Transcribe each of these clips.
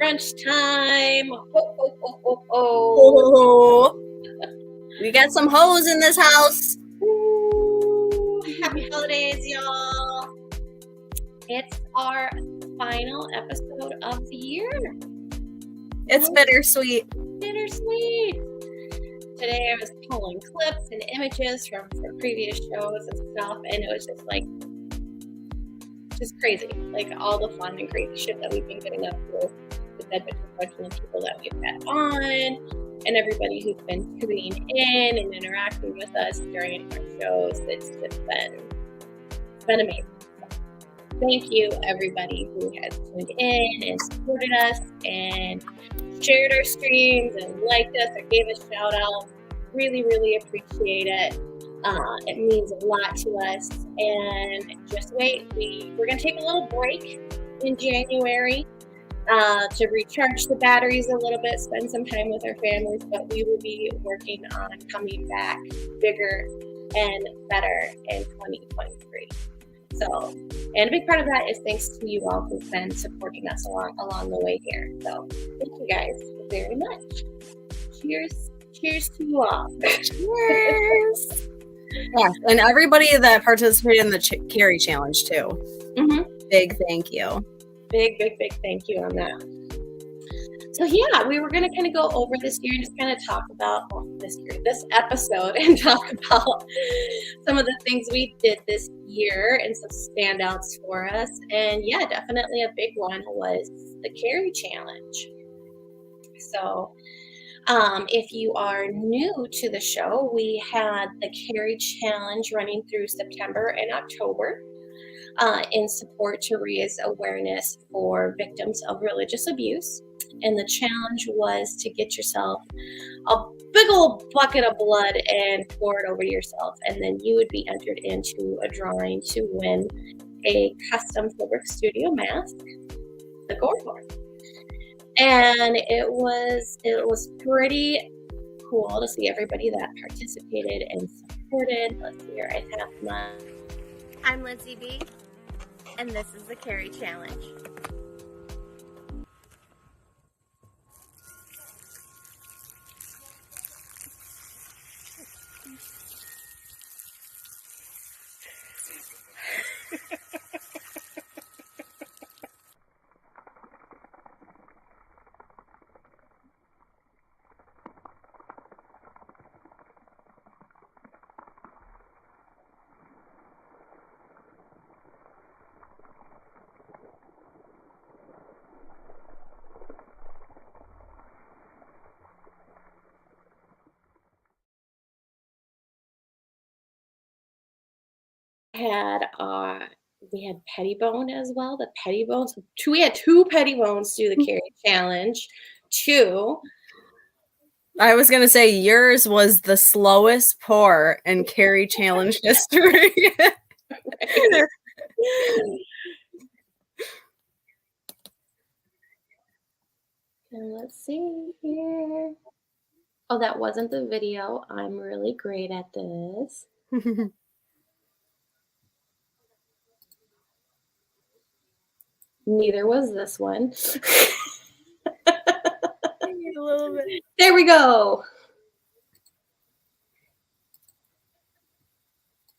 brunch time. Ho, ho, ho, ho, ho. Oh. We got some hoes in this house. Ooh, happy holidays, y'all. It's our final episode of the year. It's bittersweet. Bittersweet. Today I was pulling clips and images from previous shows and stuff, and it was just crazy. Like all the fun and crazy shit that we've been getting up to, the Dead Bitches Brunch and the people that we've had on, and everybody who's been tuning in and interacting with us during our shows. It's just been amazing. Thank you, everybody who has tuned in and supported us and shared our streams and liked us or gave us shout outs. Really, really appreciate it. It means a lot to us. And just wait, we're going to take a little break in January to recharge the batteries a little bit, spend some time with our families, but we will be working on coming back bigger and better in 2023. So, and a big part of that is thanks to you all who've been supporting us along the way here. So, thank you guys very much. Cheers to you all. Cheers. Yeah, and everybody that participated in the Carrie Challenge too. Mm-hmm. Big thank you. Big thank you on that. So yeah, we were going to kind of go over this year and just kind of talk about this episode and talk about some of the things we did this year and some standouts for us. And yeah, definitely a big one was the Carrie Challenge. So if you are new to the show, we had the Carrie Challenge running through September and October in support to raise awareness for victims of religious abuse. And the challenge was to get yourself a big old bucket of blood and pour it over yourself. And then you would be entered into a drawing to win a custom fabric studio mask, the Gore Horn. And it was pretty cool to see everybody that participated and supported. Let's see here, I have my... I'm Lindsay B, and this is the Carrie Challenge. We had Pettibone as well. The Pettibones. We had two Pettibones do the Carrie Challenge. Two. I was gonna say yours was the slowest pour in Carrie Challenge history. And let's see here. Oh, that wasn't the video. I'm really great at this. Neither was this one. A little bit. There we go.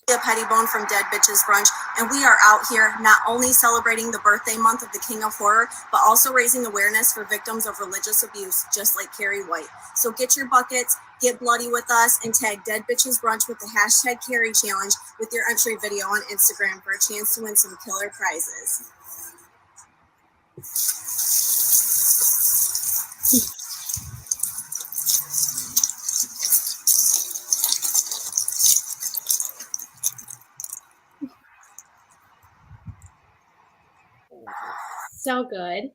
Pettibone from Dead Bitches Brunch, and we are out here not only celebrating the birthday month of the King of Horror, but also raising awareness for victims of religious abuse, just like Carrie White. So get your buckets, get bloody with us, and tag Dead Bitches Brunch with the hashtag Carrie Challenge with your entry video on Instagram for a chance to win some killer prizes. So good.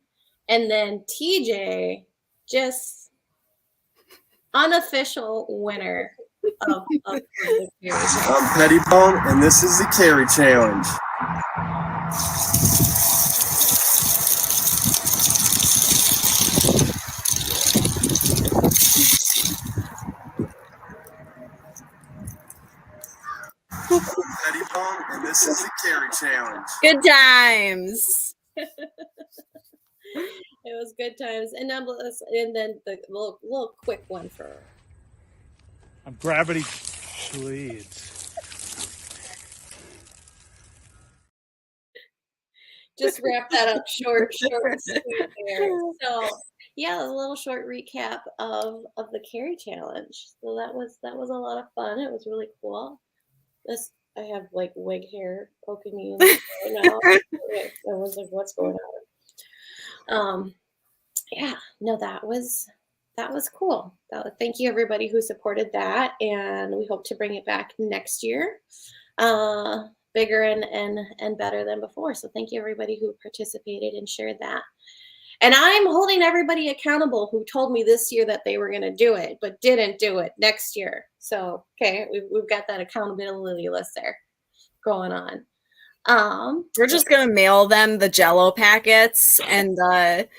And then TJ, just unofficial winner of the Carrie. I'm Pettibone, and this is the Carrie Challenge. Pettibone, and this is the Carrie Challenge. Good times. It It was good times. And then the little quick one for Gravity bleeds. just wrap that up short and sweet there. So yeah, a little short recap of the Carrie challenge. So that was a lot of fun. It was really cool. I have like wig hair poking me in the right now. I was like, what's going on? Yeah, no, that was cool. Thank you everybody who supported that, and we hope to bring it back next year, bigger and better than before. So thank you everybody who participated and shared that. And I'm holding everybody accountable who told me this year that they were going to do it but didn't do it next year. So okay, we've got that accountability list there going on. We're just gonna mail them the Jell-O packets and the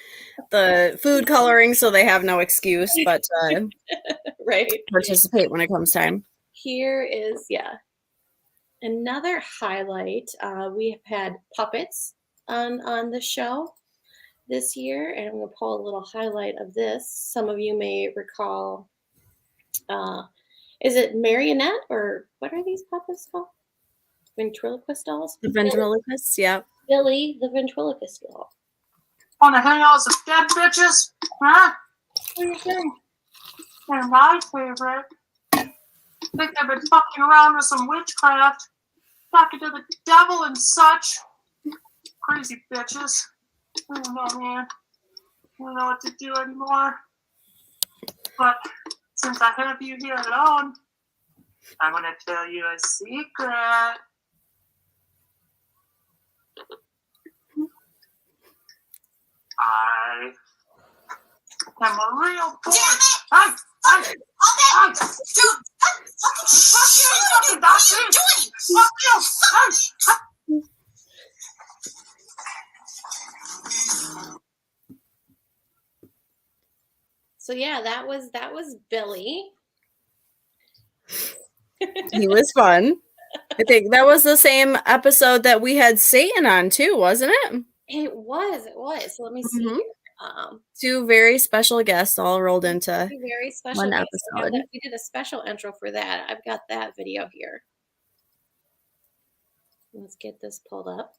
food coloring, so they have no excuse but to right, participate when it comes time. Here is another highlight. We have had puppets on the show this year, and I'm going to pull a little highlight of this. Some of you may recall, is it marionette or what are these puppets called? Ventriloquist dolls? The ventriloquist, yeah. Billy, the ventriloquist doll. Want to hang out with some dead bitches? Huh? What do you think? They're my favorite. I think they've been fucking around with some witchcraft, talking to the devil and such. Crazy bitches. I don't know, man. I don't know what to do anymore. But since I have you here alone, I'm going to tell you a secret. I am a real boy. Hey! Dude! Fuck you! What are you doing? Fuck you! So yeah, that was Billy. He was fun. I think that was the same episode that we had Satan on too, wasn't it? It was. So let me see. Mm-hmm. Two very special guests all rolled into very special one guests. episode. We did a special intro for that. I've got that video here. Let's get this pulled up.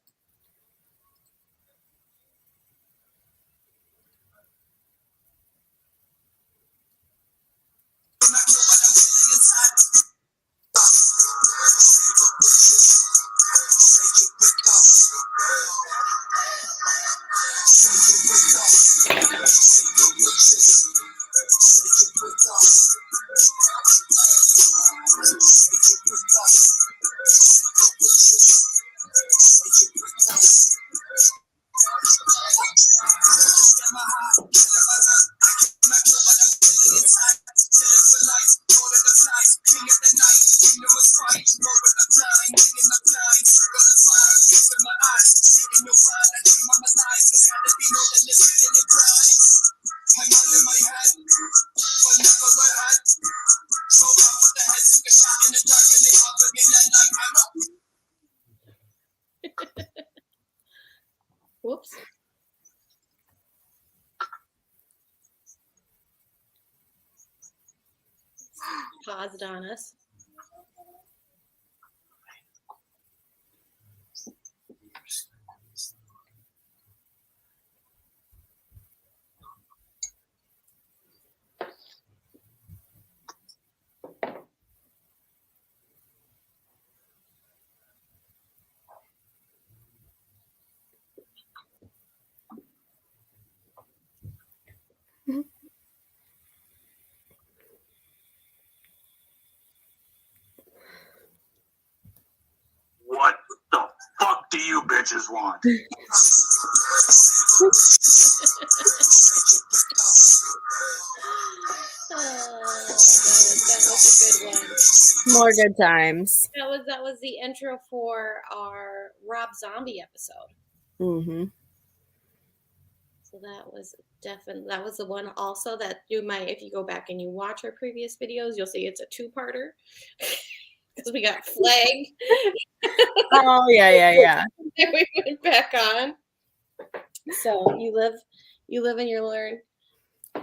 Whoops. Paused on us. What the fuck do you bitches want? That was a good one. More good times. That was the intro for our Rob Zombie episode. Mm-hmm. So that was the one also that if you go back and you watch our previous videos, you'll see it's a two-parter. Because we got flagged. Oh yeah. We went back on. So you live You live and you learn.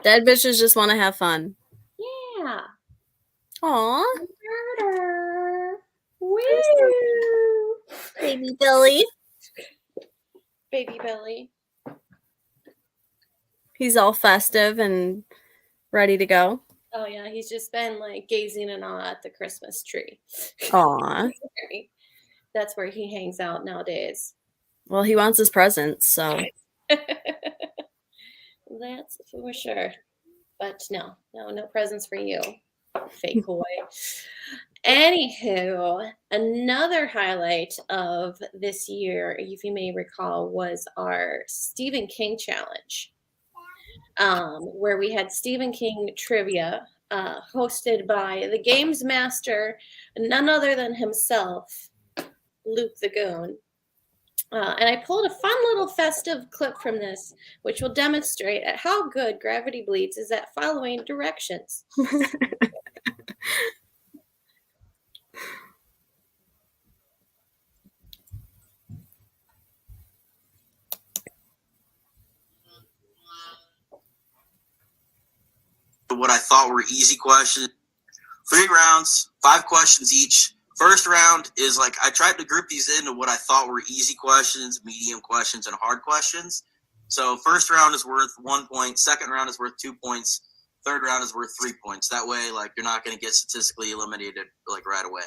Dead bitches just want to have fun. Yeah. Aw. Murder. Woo. Baby Billy. Baby Billy. He's all festive and ready to go. Oh yeah, he's just been like gazing in awe at the Christmas tree. Aw. That's where he hangs out nowadays. Well, he wants his presents, so. That's for sure. But no presents for you, fake boy. Anywho, another highlight of this year, if you may recall, was our Stephen King challenge, where we had Stephen King trivia hosted by the games master, none other than himself, Luke the Goon. And I pulled a fun little festive clip from this, which will demonstrate at how good Gravity Bleeds is at following directions. What I thought were easy questions. 3 rounds, 5 questions each. First round is like I tried to group these into what I thought were easy questions, medium questions, and hard questions. So first round is worth 1 point. Second round is worth 2 points. Third round is worth 3 points. That way, like you're not going to get statistically eliminated like right away.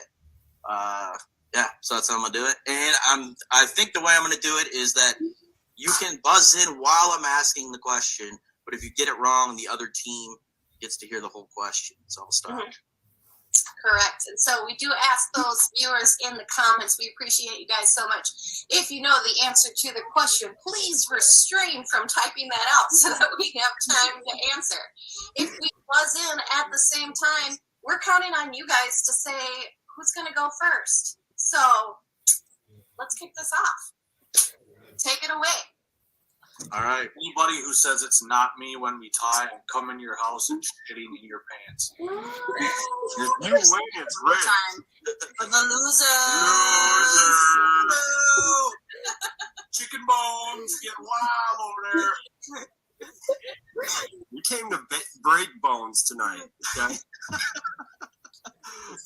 Yeah, so that's how I'm gonna do it. And I think the way I'm gonna do it is that you can buzz in while I'm asking the question, but if you get it wrong, the other team gets to hear the whole question. So I'll start. Mm-hmm. Correct. And so we do ask those viewers in the comments. We appreciate you guys so much. If you know the answer to the question, please refrain from typing that out so that we have time to answer. If we buzz in at the same time, we're counting on you guys to say who's going to go first. So let's kick this off. Take it away. All right. Anybody who says it's not me when we tie, I'm coming to your house and shitting in your pants. You win, it's rigged. For the losers. Loser. Chicken bones get wild over there. We came to break bones tonight. Okay?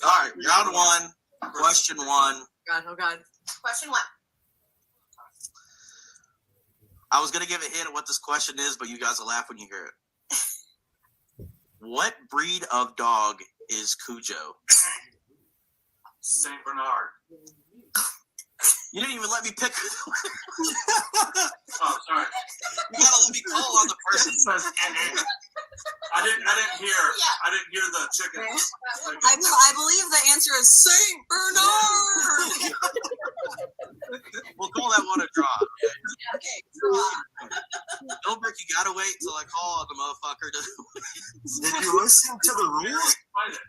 All right, round 1, question 1. God, oh God. Question 1. I was going to give a hint of what this question is, but you guys will laugh when you hear it. What breed of dog is Cujo? Saint Bernard. You didn't even let me pick. Oh, sorry. You gotta let me call on the person who says I didn't hear. Yeah. I didn't hear the chickens. I believe the answer is Saint Bernard. We'll call that one a draw. Okay, draw. Gilbert, you gotta wait till I call on the motherfucker to. Did you listen to the rules? Find it.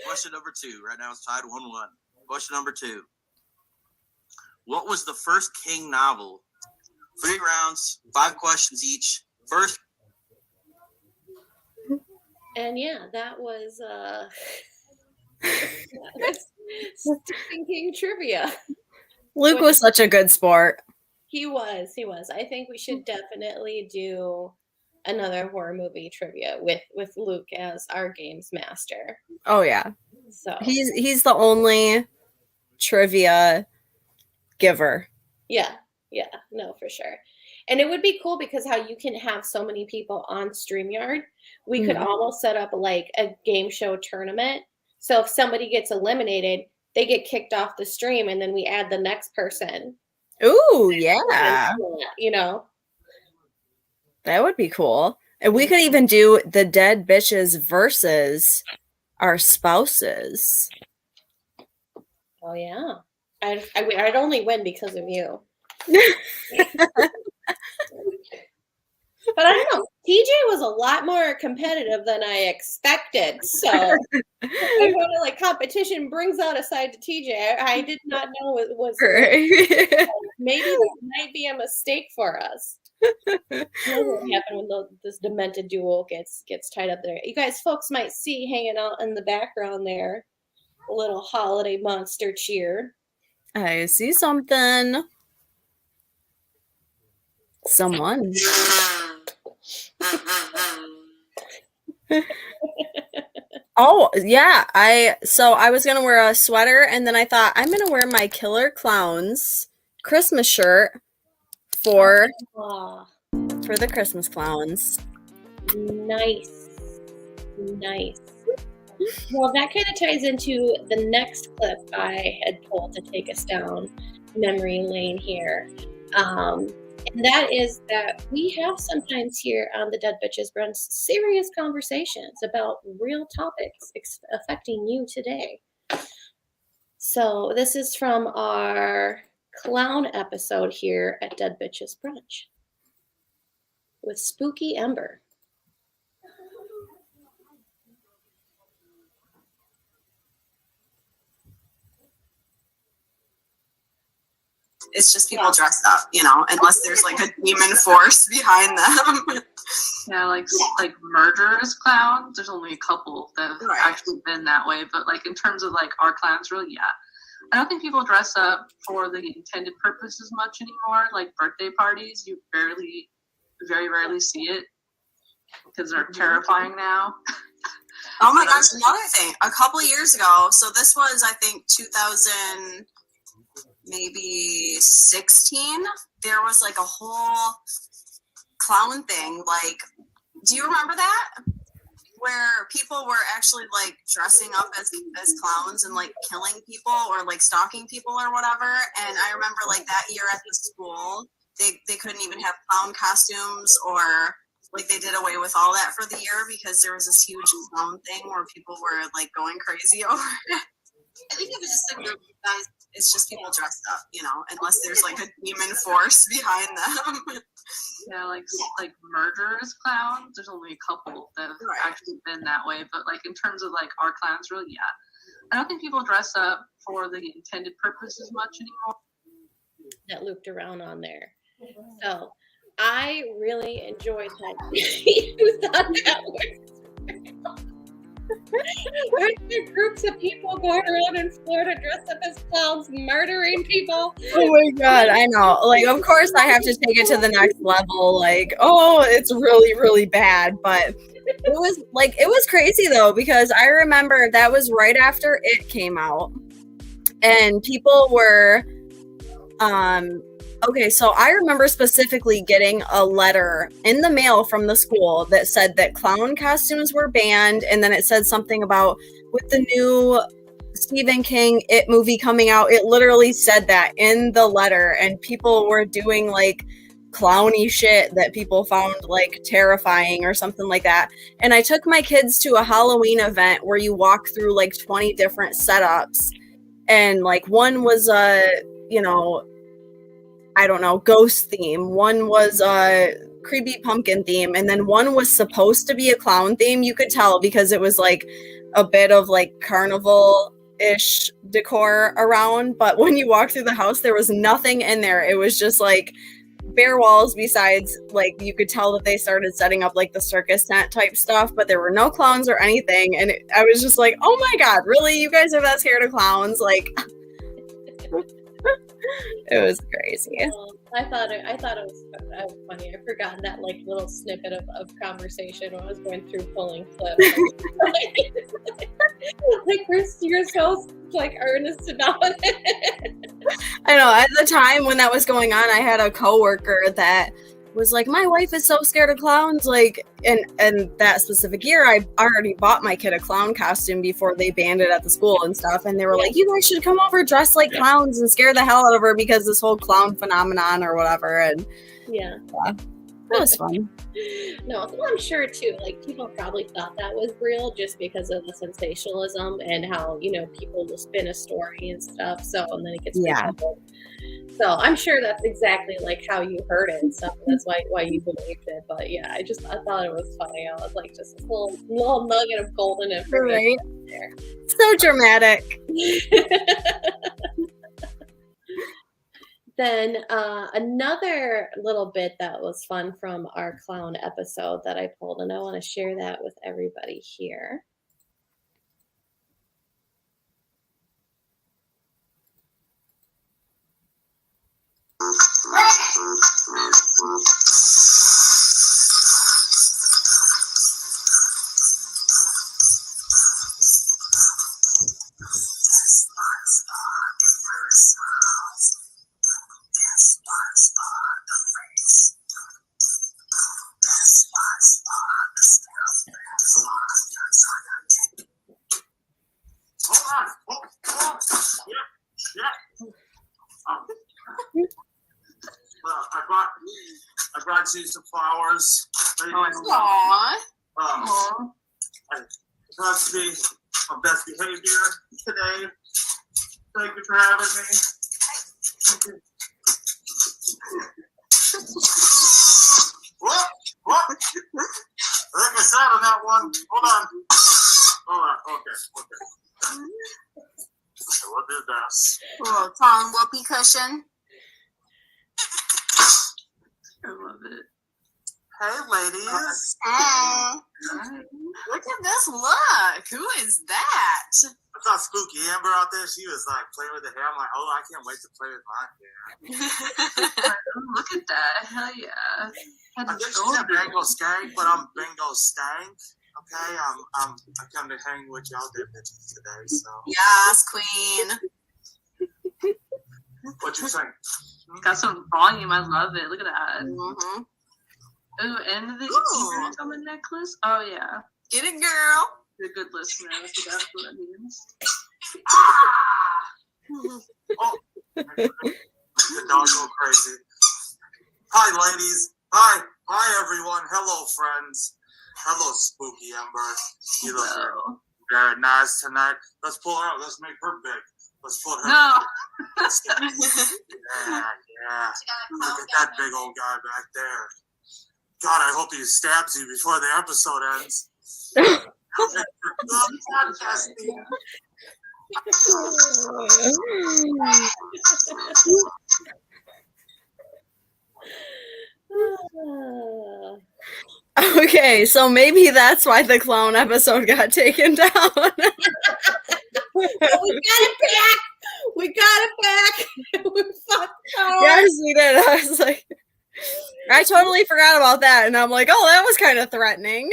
Question number 2. Right now it's tied 1-1. Question number 2. What was the first King novel? 3 rounds, 5 questions each. First. And yeah, that was Stephen King trivia. Luke was such a good sport. He was. I think we should definitely do another horror movie trivia with Luke as our games master. Oh yeah. So he's the only trivia giver. Yeah, no, for sure. And it would be cool because how you can have so many people on StreamYard, we could almost set up like a game show tournament. So if somebody gets eliminated, they get kicked off the stream and then we add the next person. Ooh, yeah. You know? That would be cool. And we could even do the dead bitches versus our spouses. Oh yeah. I'd only win because of you. But I don't know. TJ was a lot more competitive than I expected. So I go to like competition brings out a side to TJ. I did not know it was maybe that might be a mistake for us. What will happen when this demented duel gets tied up there? You guys, folks might see hanging out in the background there, a little holiday monster cheer. I see something. Someone. Oh, yeah. I was gonna wear a sweater, and then I thought I'm gonna wear my Killer Clowns Christmas shirt for Aw, the Christmas clowns. nice. Nice. Well, that kind of ties into the next clip I had pulled to take us down memory lane here. And that is that we have sometimes here on the Dead Bitches Brunch serious conversations about real topics affecting you today. So this is from our clown episode here at Dead Bitches Brunch with Spooky Ember. It's just people dressed up, you know, unless there's like a demon force behind them. Yeah, like murderous clowns. There's only a couple that have actually been that way, but like in terms of like our clowns, really, yeah. I don't think people dress up for the intended purpose as much anymore. Like birthday parties, you very rarely see it because they're terrifying now. Oh my gosh, another thing. A couple years ago, so this was, I think, 2000, maybe 16, there was like a whole clown thing. Like, do you remember that? Where people were actually like dressing up as clowns and like killing people or like stalking people or whatever. And I remember like that year at the school, they couldn't even have clown costumes, or like they did away with all that for the year because there was this huge clown thing where people were like going crazy over it. I think it was just a group of guys. It's just people dressed up, you know, unless there's like a demon force behind them. Yeah, like murderous clowns. There's only a couple that have actually been that way, but like in terms of like our clowns, really, yeah. I don't think people dress up for the intended purpose as much anymore. That looped around on there. So I really enjoyed that. You thought that was Aren't there groups of people going around in Florida dressed up as clowns murdering people? Oh my god, I know. Like, of course I have to take it to the next level. Like, oh, it's really, really bad. But it was crazy though, because I remember that was right after It came out. And people were okay, so I remember specifically getting a letter in the mail from the school that said that clown costumes were banned, and then it said something about with the new Stephen King It movie coming out, it literally said that in the letter, and people were doing like clowny shit that people found like terrifying or something like that. And I took my kids to a Halloween event where you walk through like 20 different setups, and like one was I don't know, ghost theme. One was a creepy pumpkin theme, and then one was supposed to be a clown theme. You could tell because it was like a bit of like carnival-ish decor around, but when you walk through the house, there was nothing in there. It was just like bare walls, besides like you could tell that they started setting up like the circus tent type stuff, but there were no clowns or anything. And I was just like, oh my god, really? You guys are that scared of clowns? Like it was crazy. I thought it was funny. I forgot that like little snippet of conversation when I was going through pulling clips. Like you're so like earnest about it. I know. At the time when that was going on, I had a coworker that was like, my wife is so scared of clowns. Like, and that specific year, I already bought my kid a clown costume before they banned it at the school and stuff. And they were like, you guys should come over dressed like clowns and scare the hell out of her because this whole clown phenomenon or whatever. And yeah. That was fun. No, well, I'm sure too. Like people probably thought that was real just because of the sensationalism and how people will spin a story and stuff. So and then it gets real. So I'm sure that's exactly like how you heard it and stuff. That's why you believed it. But yeah, I thought it was funny. I was like just a little nugget of golden information there. So dramatic. Then another little bit that was fun from our clown episode that I pulled, and I want to share that with everybody here. Hold on. Oh, yeah. I brought you some flowers. Aww. I tried to be my best behavior today. Thank you for having me. What? I think I sat on that one. Hold on. Okay. We'll do this. Little tongue whoopee cushion. I love it. Hey, ladies. Hey. Look at this look. Who is that? I saw Spooky Amber out there. She was like playing with the hair. I'm like, oh, I can't wait to play with my hair. Look at that. Hell yeah. I think she's a bingo skank, but I'm bingo stank. Okay, I come to hang with y'all there bitches today. So Yes, queen. what you think? Got some volume. I love it. Look at that. Mm-hmm. Ooh, and the earrings on the necklace. Oh yeah. Get it, girl. You're a good listener. That's what that means. Oh, the dog go crazy. Hi, ladies. Hi, everyone. Hello, friends. Hello, Spooky Amber. You look very nice tonight. Let's pull her out. Let's make her big. Let's put her. No. Yeah. Look at that big old guy back there. God, I hope he stabs you before the episode ends. Okay, so maybe that's why the clown episode got taken down. We got it back. We fucked up. Yes, we did. I was like, I totally forgot about that, and I'm like, oh, that was kind of threatening.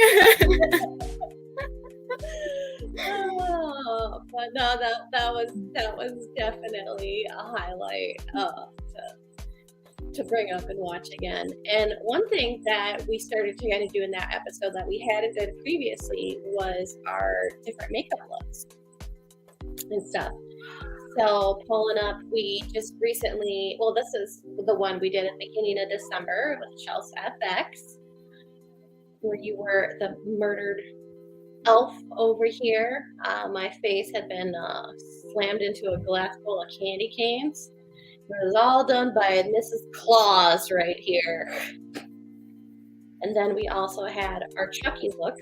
Oh, but no, that was definitely a highlight to bring up and watch again. And one thing that we started to kind of do in that episode that we hadn't done previously was our different makeup looks and stuff. So pulling up, we just recently, well, this is the one we did at the beginning of December with Chelsea FX, where you were the murdered elf over here. My face had been slammed into a glass full of candy canes. It was all done by Mrs. Claus right here. And then we also had our Chucky look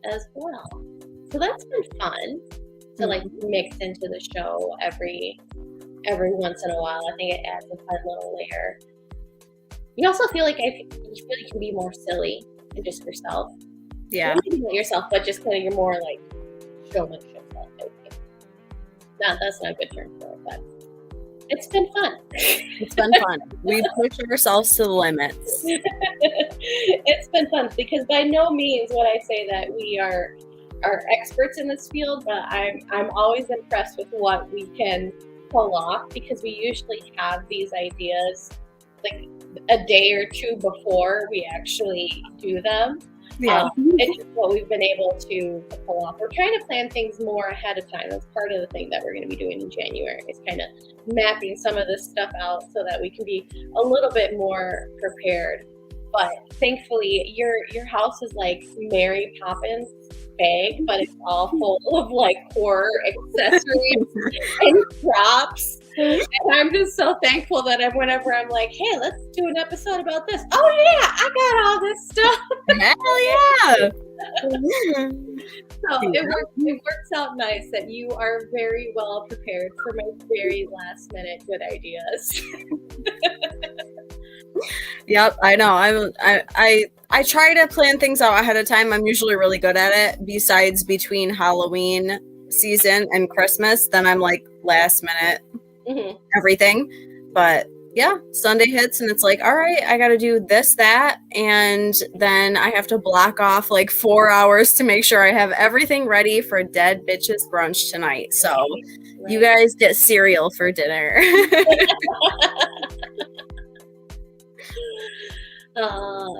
as well. So that's been fun to like mix into the show every once in a while. I think it adds a fun little layer. You also feel like you can be more silly and just yourself. Yeah. Not yourself, but just kind of you're more like showmanship. No, that's not a good term for it, but it's been fun. It's been fun. We push ourselves to the limits. It's been fun because by no means would I say that we are experts in this field, but I'm always impressed with what we can pull off because we usually have these ideas like a day or two before we actually do them. Yeah. It's just what we've been able to pull off. We're trying to plan things more ahead of time. That's part of the thing that we're going to be doing in January is kind of mapping some of this stuff out so that we can be a little bit more prepared. But thankfully, your house is like Mary Poppins bag, but it's all full of like horror accessories and props. And I'm just so thankful that whenever I'm like, hey, let's do an episode about this. Oh yeah, I got all this stuff. Hell yeah. So it works out nice that you are very well prepared for my very last minute good ideas. Yep, I know. I try to plan things out ahead of time. I'm usually really good at it. Besides between Halloween season and Christmas, then I'm like last minute everything. But yeah, Sunday hits and it's like, all right, I got to do this, that, and then I have to block off like 4 hours to make sure I have everything ready for Dead Bitches brunch tonight. So you guys get cereal for dinner.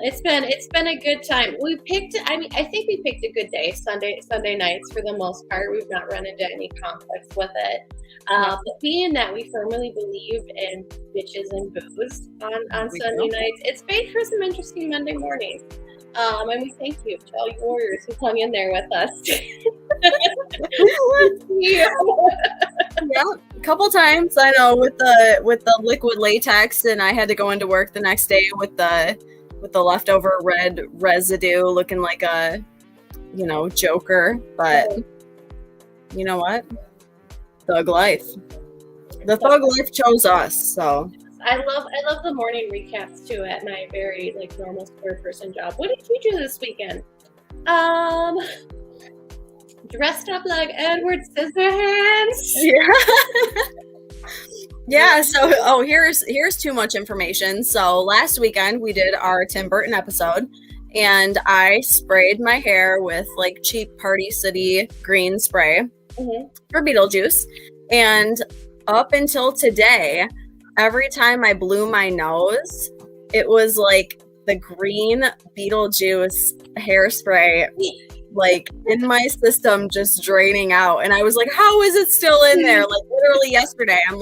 It's been a good time. I think we picked a good day, Sunday nights for the most part. We've not run into any conflicts with it. But being that we firmly believe in bitches and booze on Sunday nights, it's made for some interesting Monday mornings. And we thank you to all you warriors who hung in there with us. Yeah, a couple times I know with the liquid latex, and I had to go into work the next day with the leftover red residue, looking like a Joker. But you know what? Thug life. The thug life chose us. So I love the morning recaps too at my very normal square person job. What did you do this weekend? Dressed up like Edward Scissorhands. Yeah. So here's too much information. So last weekend we did our Tim Burton episode, and I sprayed my hair with cheap Party City green spray for Beetlejuice, and up until today, every time I blew my nose, it was like the green Beetlejuice hairspray in my system just draining out. And I was like, how is it still in there? Literally yesterday, I'm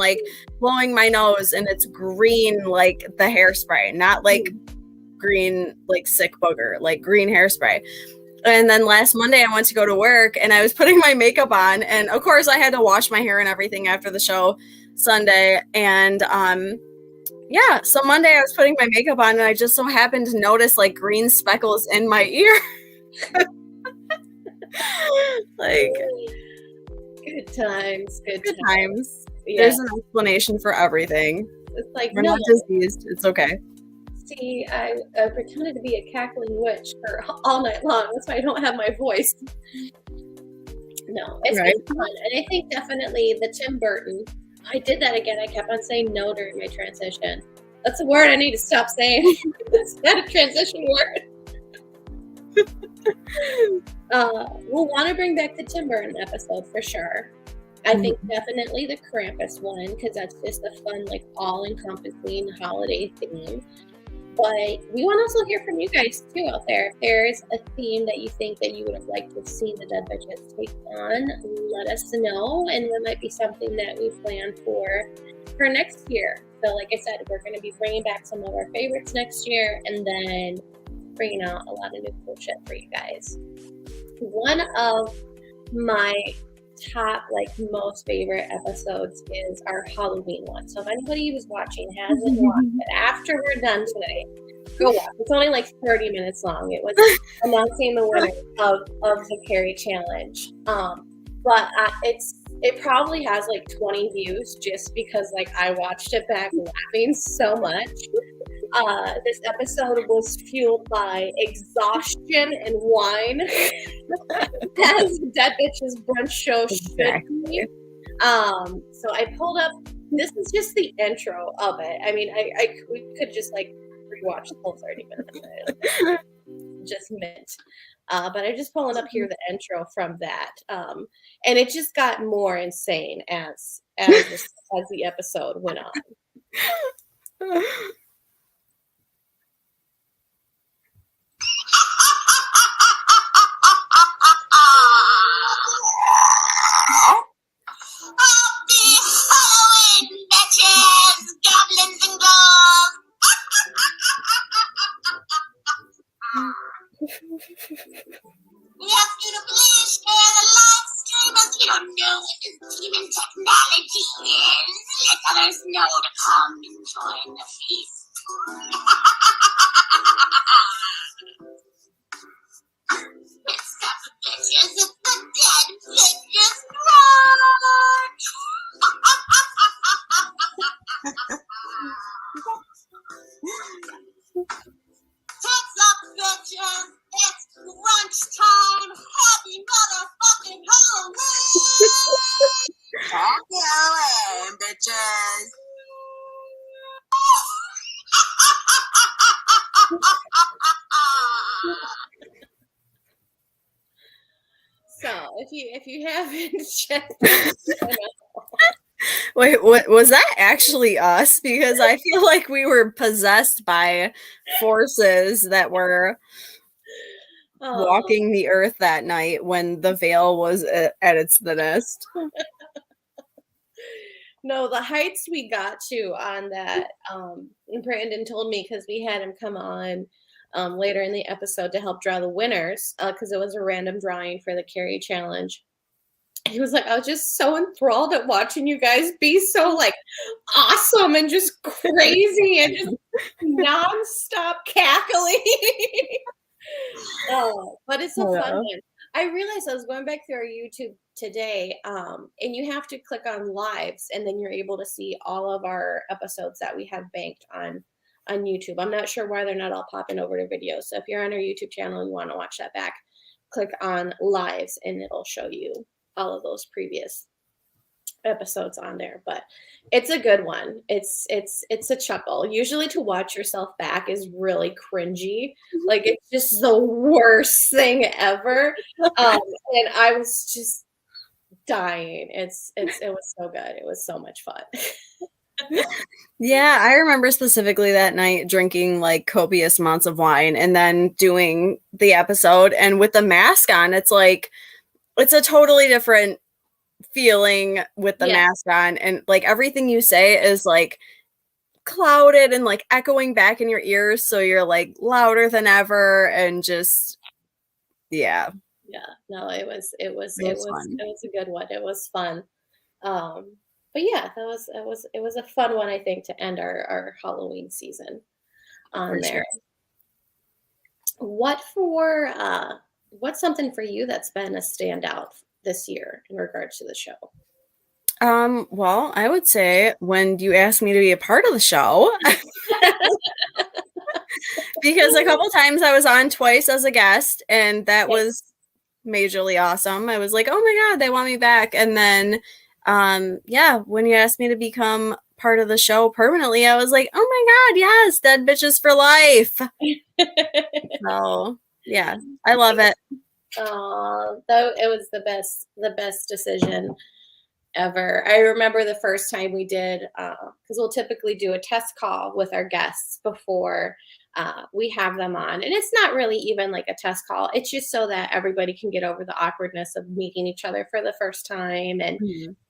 blowing my nose and it's green like the hairspray, not green sick booger, green hairspray. And then last Monday I went to go to work and I was putting my makeup on, and of course I had to wash my hair and everything after the show Sunday. And so Monday I was putting my makeup on and I just so happened to notice green speckles in my ear. Good times. Yeah. There's an explanation for everything. It's we're not diseased. It's okay. See, I pretended to be a cackling witch for all night long. That's why I don't have my voice. No, it's been fun. And I think definitely the Tim Burton. I did that again. I kept on saying no during my transition. That's a word I need to stop saying. It's not a transition word. We'll want to bring back the Tim Burton episode for sure. I think definitely the Krampus one, because that's just a fun, all-encompassing holiday theme. But we want to also hear from you guys too out there. If there's a theme that you think that you would have liked to have seen the Dead Bitches take on, let us know, and there might be something that we plan for next year. So like I said, we're going to be bringing back some of our favorites next year, and then bringing out a lot of new cool shit for you guys. One of my top most favorite episodes is our Halloween one. So if anybody who's watching hasn't watched it, after we're done today, go watch. It's only 30 minutes long. It was announcing the winner of the Carrie Challenge. But it probably has 20 views just because I watched it back laughing so much. This episode was fueled by exhaustion and wine, as Dead Bitches brunch show should be. So I pulled up. This is just the intro of it. I mean, we could just rewatch the whole 30 minutes. Just mint. But I'm just pulling up here the intro from that, and it just got more insane as the episode went on. Happy Halloween, bitches, goblins and ghouls. We ask you to please share the live stream as you don't know what this demon technology is. Let others know to come and join the feast. It's not the bitches, it's the Dead Bitches brunch. Tits up, bitches. It's brunch time. Happy motherfucking Halloween. Happy Halloween, bitches. So if you haven't checked that out, Wait, what was that actually us? Because I feel like we were possessed by forces that were walking the earth that night when the veil was at its thinnest. no, the heights we got to on that, and Brandon told me because we had him come on later in the episode to help draw the winners because it was a random drawing for the Carrie challenge. He was like, I was just so enthralled at watching you guys be so like awesome and just crazy and just nonstop cackling. But it's a fun one. I realized I was going back through our YouTube today, and you have to click on lives, and then you're able to see all of our episodes that we have banked on YouTube. I'm not sure why they're not all popping over to videos. So if you're on our YouTube channel and you want to watch that back, click on lives, and it'll show you all of those previous episodes on there. But it's a good one. It's a chuckle. Usually to watch yourself back is really cringy. Like it's just the worst thing ever. And I was just dying. It was so good. It was so much fun. Yeah, I remember specifically that night drinking like copious amounts of wine and then doing the episode, and with the mask on, it's like it's a totally different feeling with the mask on, and like everything you say is like clouded and like echoing back in your ears, so you're like louder than ever, and just no, it was a good one. It was fun. But yeah, it was a fun one, I think, to end our Halloween season on there. Sure. What's something for you that's been a standout this year in regards to the show? Well, I would say when you asked me to be a part of the show, because a couple times I was on twice as a guest, and that was majorly awesome. I was like, oh my God, they want me back. And then, when you asked me to become part of the show permanently, I was like, oh my God, yes, dead bitches for life. So yeah, I love it. Though it was the best decision ever. I remember the first time we did, because we'll typically do a test call with our guests before we have them on. And it's not really even like a test call. It's just so that everybody can get over the awkwardness of meeting each other for the first time. And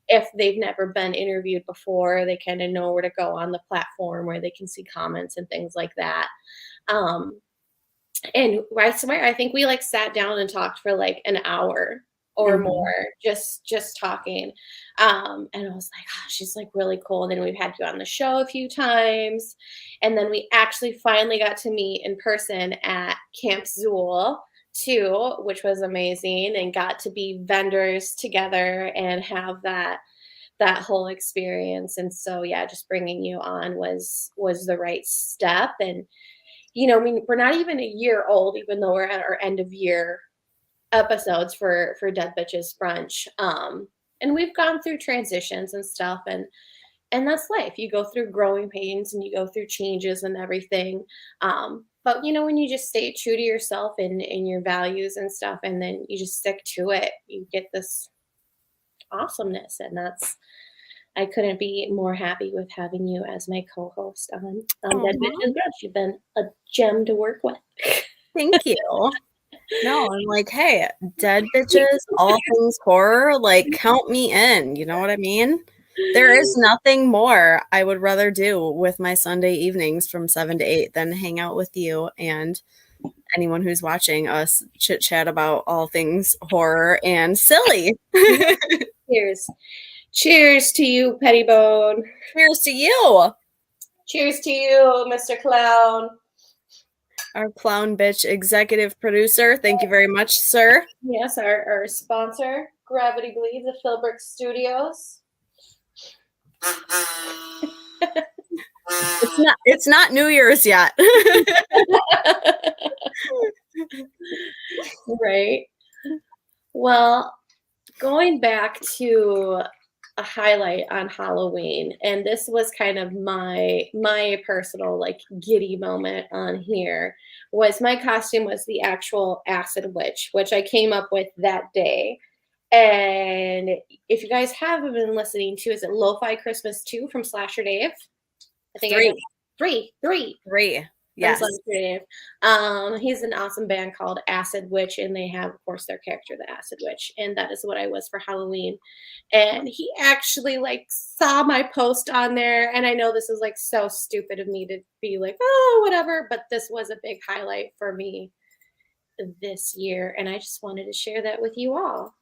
if they've never been interviewed before, they kind of know where to go on the platform where they can see comments and things like that. And I swear, I think we like sat down and talked for like an hour or more, just talking. And I was like, oh, she's like really cool. And then we've had you on the show a few times. And then we actually finally got to meet in person at Camp Zool too, which was amazing, and got to be vendors together and have that whole experience. And so, yeah, just bringing you on was the right step. And I mean, we're not even a year old, even though we're at our end of year episodes for Dead Bitches Brunch. And we've gone through transitions and stuff, and that's life. You go through growing pains and you go through changes and everything. But when you just stay true to yourself and your values and stuff, and then you just stick to it, you get this awesomeness. And I couldn't be more happy with having you as my co-host on Dead Bitches Brunch. You've been a gem to work with. Thank you. No, I'm like, hey, Dead Bitches, all things horror, like count me in. You know what I mean? There is nothing more I would rather do with my Sunday evenings from 7 to 8 than hang out with you and anyone who's watching us chit chat about all things horror and silly. Cheers to you, Pettibone. Cheers to you. Cheers to you, Mr. Clown. Our clown bitch executive producer. Thank you very much, sir. Yes, our sponsor, Gravity Bleeds of Philbrook Studios. It's not New Year's yet. Right. Well, going back to a highlight on Halloween, and this was kind of my personal like giddy moment on here. Was my costume was the actual acid witch, which I came up with that day. And if you guys haven't been listening to, is it Lo-Fi Christmas 2 from Slasher Dave? I think I got three. Yes. Slasher Dave. He's an awesome band called Acid Witch, and they have, of course, their character, the Acid Witch, and that is what I was for Halloween. And he actually like saw my post on there, and I know this is like so stupid of me to be like, oh, whatever, but this was a big highlight for me this year, and I just wanted to share that with you all.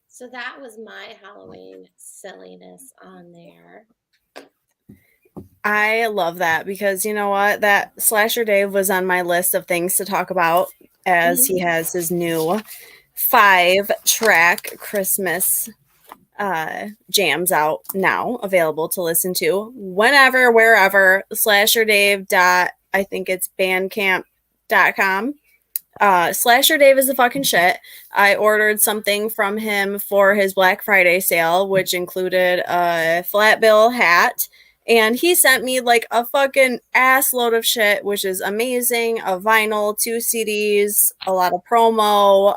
So that was my Halloween silliness on there. I love that because you know what? That Slasher Dave was on my list of things to talk about as he has his new 5-track Christmas jams out now, available to listen to whenever, wherever. SlasherDave. I think it's bandcamp.com. Slasher Dave is the fucking shit. I ordered something from him for his Black Friday sale, which included a flat bill hat, and he sent me like a fucking ass load of shit, which is amazing. A vinyl, 2 CDs, a lot of promo,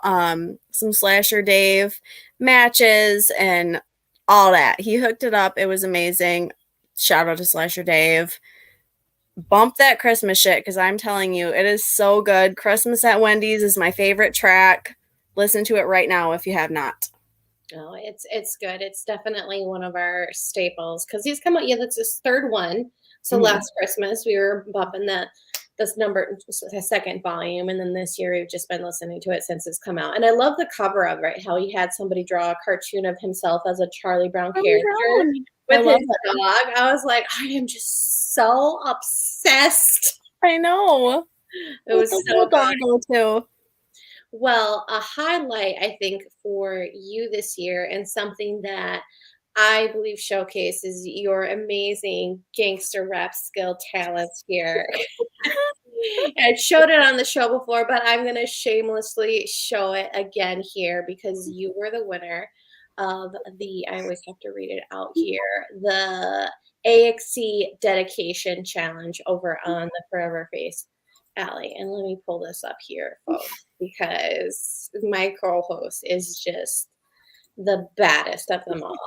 some Slasher Dave matches, and all that. He hooked it up. It was amazing. Shout out to Slasher Dave. Bump that Christmas shit, because I'm telling you, it is so good. Christmas at Wendy's is my favorite track. Listen to it right now if you have not. Oh, it's good. It's definitely one of our staples because he's come out. Yeah, that's his third one. So last Christmas we were bumping this number, the second volume, and then this year we've just been listening to it since it's come out. And I love the cover of it. How he had somebody draw a cartoon of himself as a Charlie Brown character with his dog. I was like, I am just so obsessed. I know. It was so good too. Well, a highlight, I think, for you this year and something that I believe showcases your amazing gangster rap skill talents here. I showed it on the show before, but I'm going to shamelessly show it again here because you were the winner of I always have to read it out here, the AXC dedication challenge over on the Forever Face Alley. And let me pull this up here, folks, because my co-host is just the baddest of them all.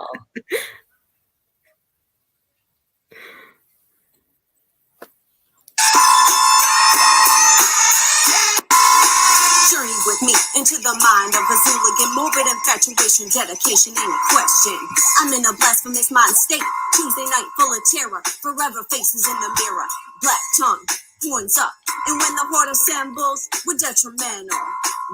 Journey with me into the mind of a Zooligan. Morbid infatuation, dedication ain't a question. I'm in a blasphemous mind state. Tuesday night full of terror. Forever faces in the mirror. Black tongue, horns up. And when the horde assembles, we're detrimental.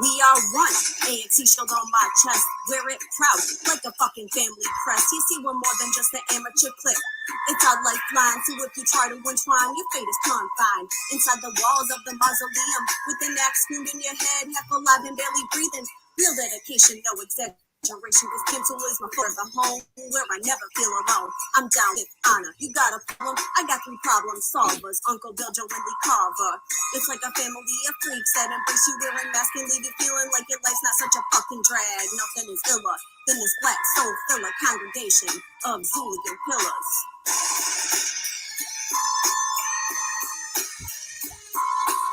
We are one. AXC shield on my chest. Wear it proud, like a fucking family crest. You see, we're more than just an amateur clique. It's our lifeline, so if you try to entwine, your fate is confined. Inside the walls of the mausoleum, with an axe wound in your head, half alive and barely breathing. Real dedication, no exaggeration, cause gentle is my forever home, where I never feel alone. I'm down with honor. You got a problem? I got 3 problem solvers. Uncle Bill, Joe, and Lee Carver. It's like a family of freaks that embrace you wearing masks and leave you feeling like your life's not such a fucking drag. Nothing is iller than this black soul filler congregation of Zooligan pillars.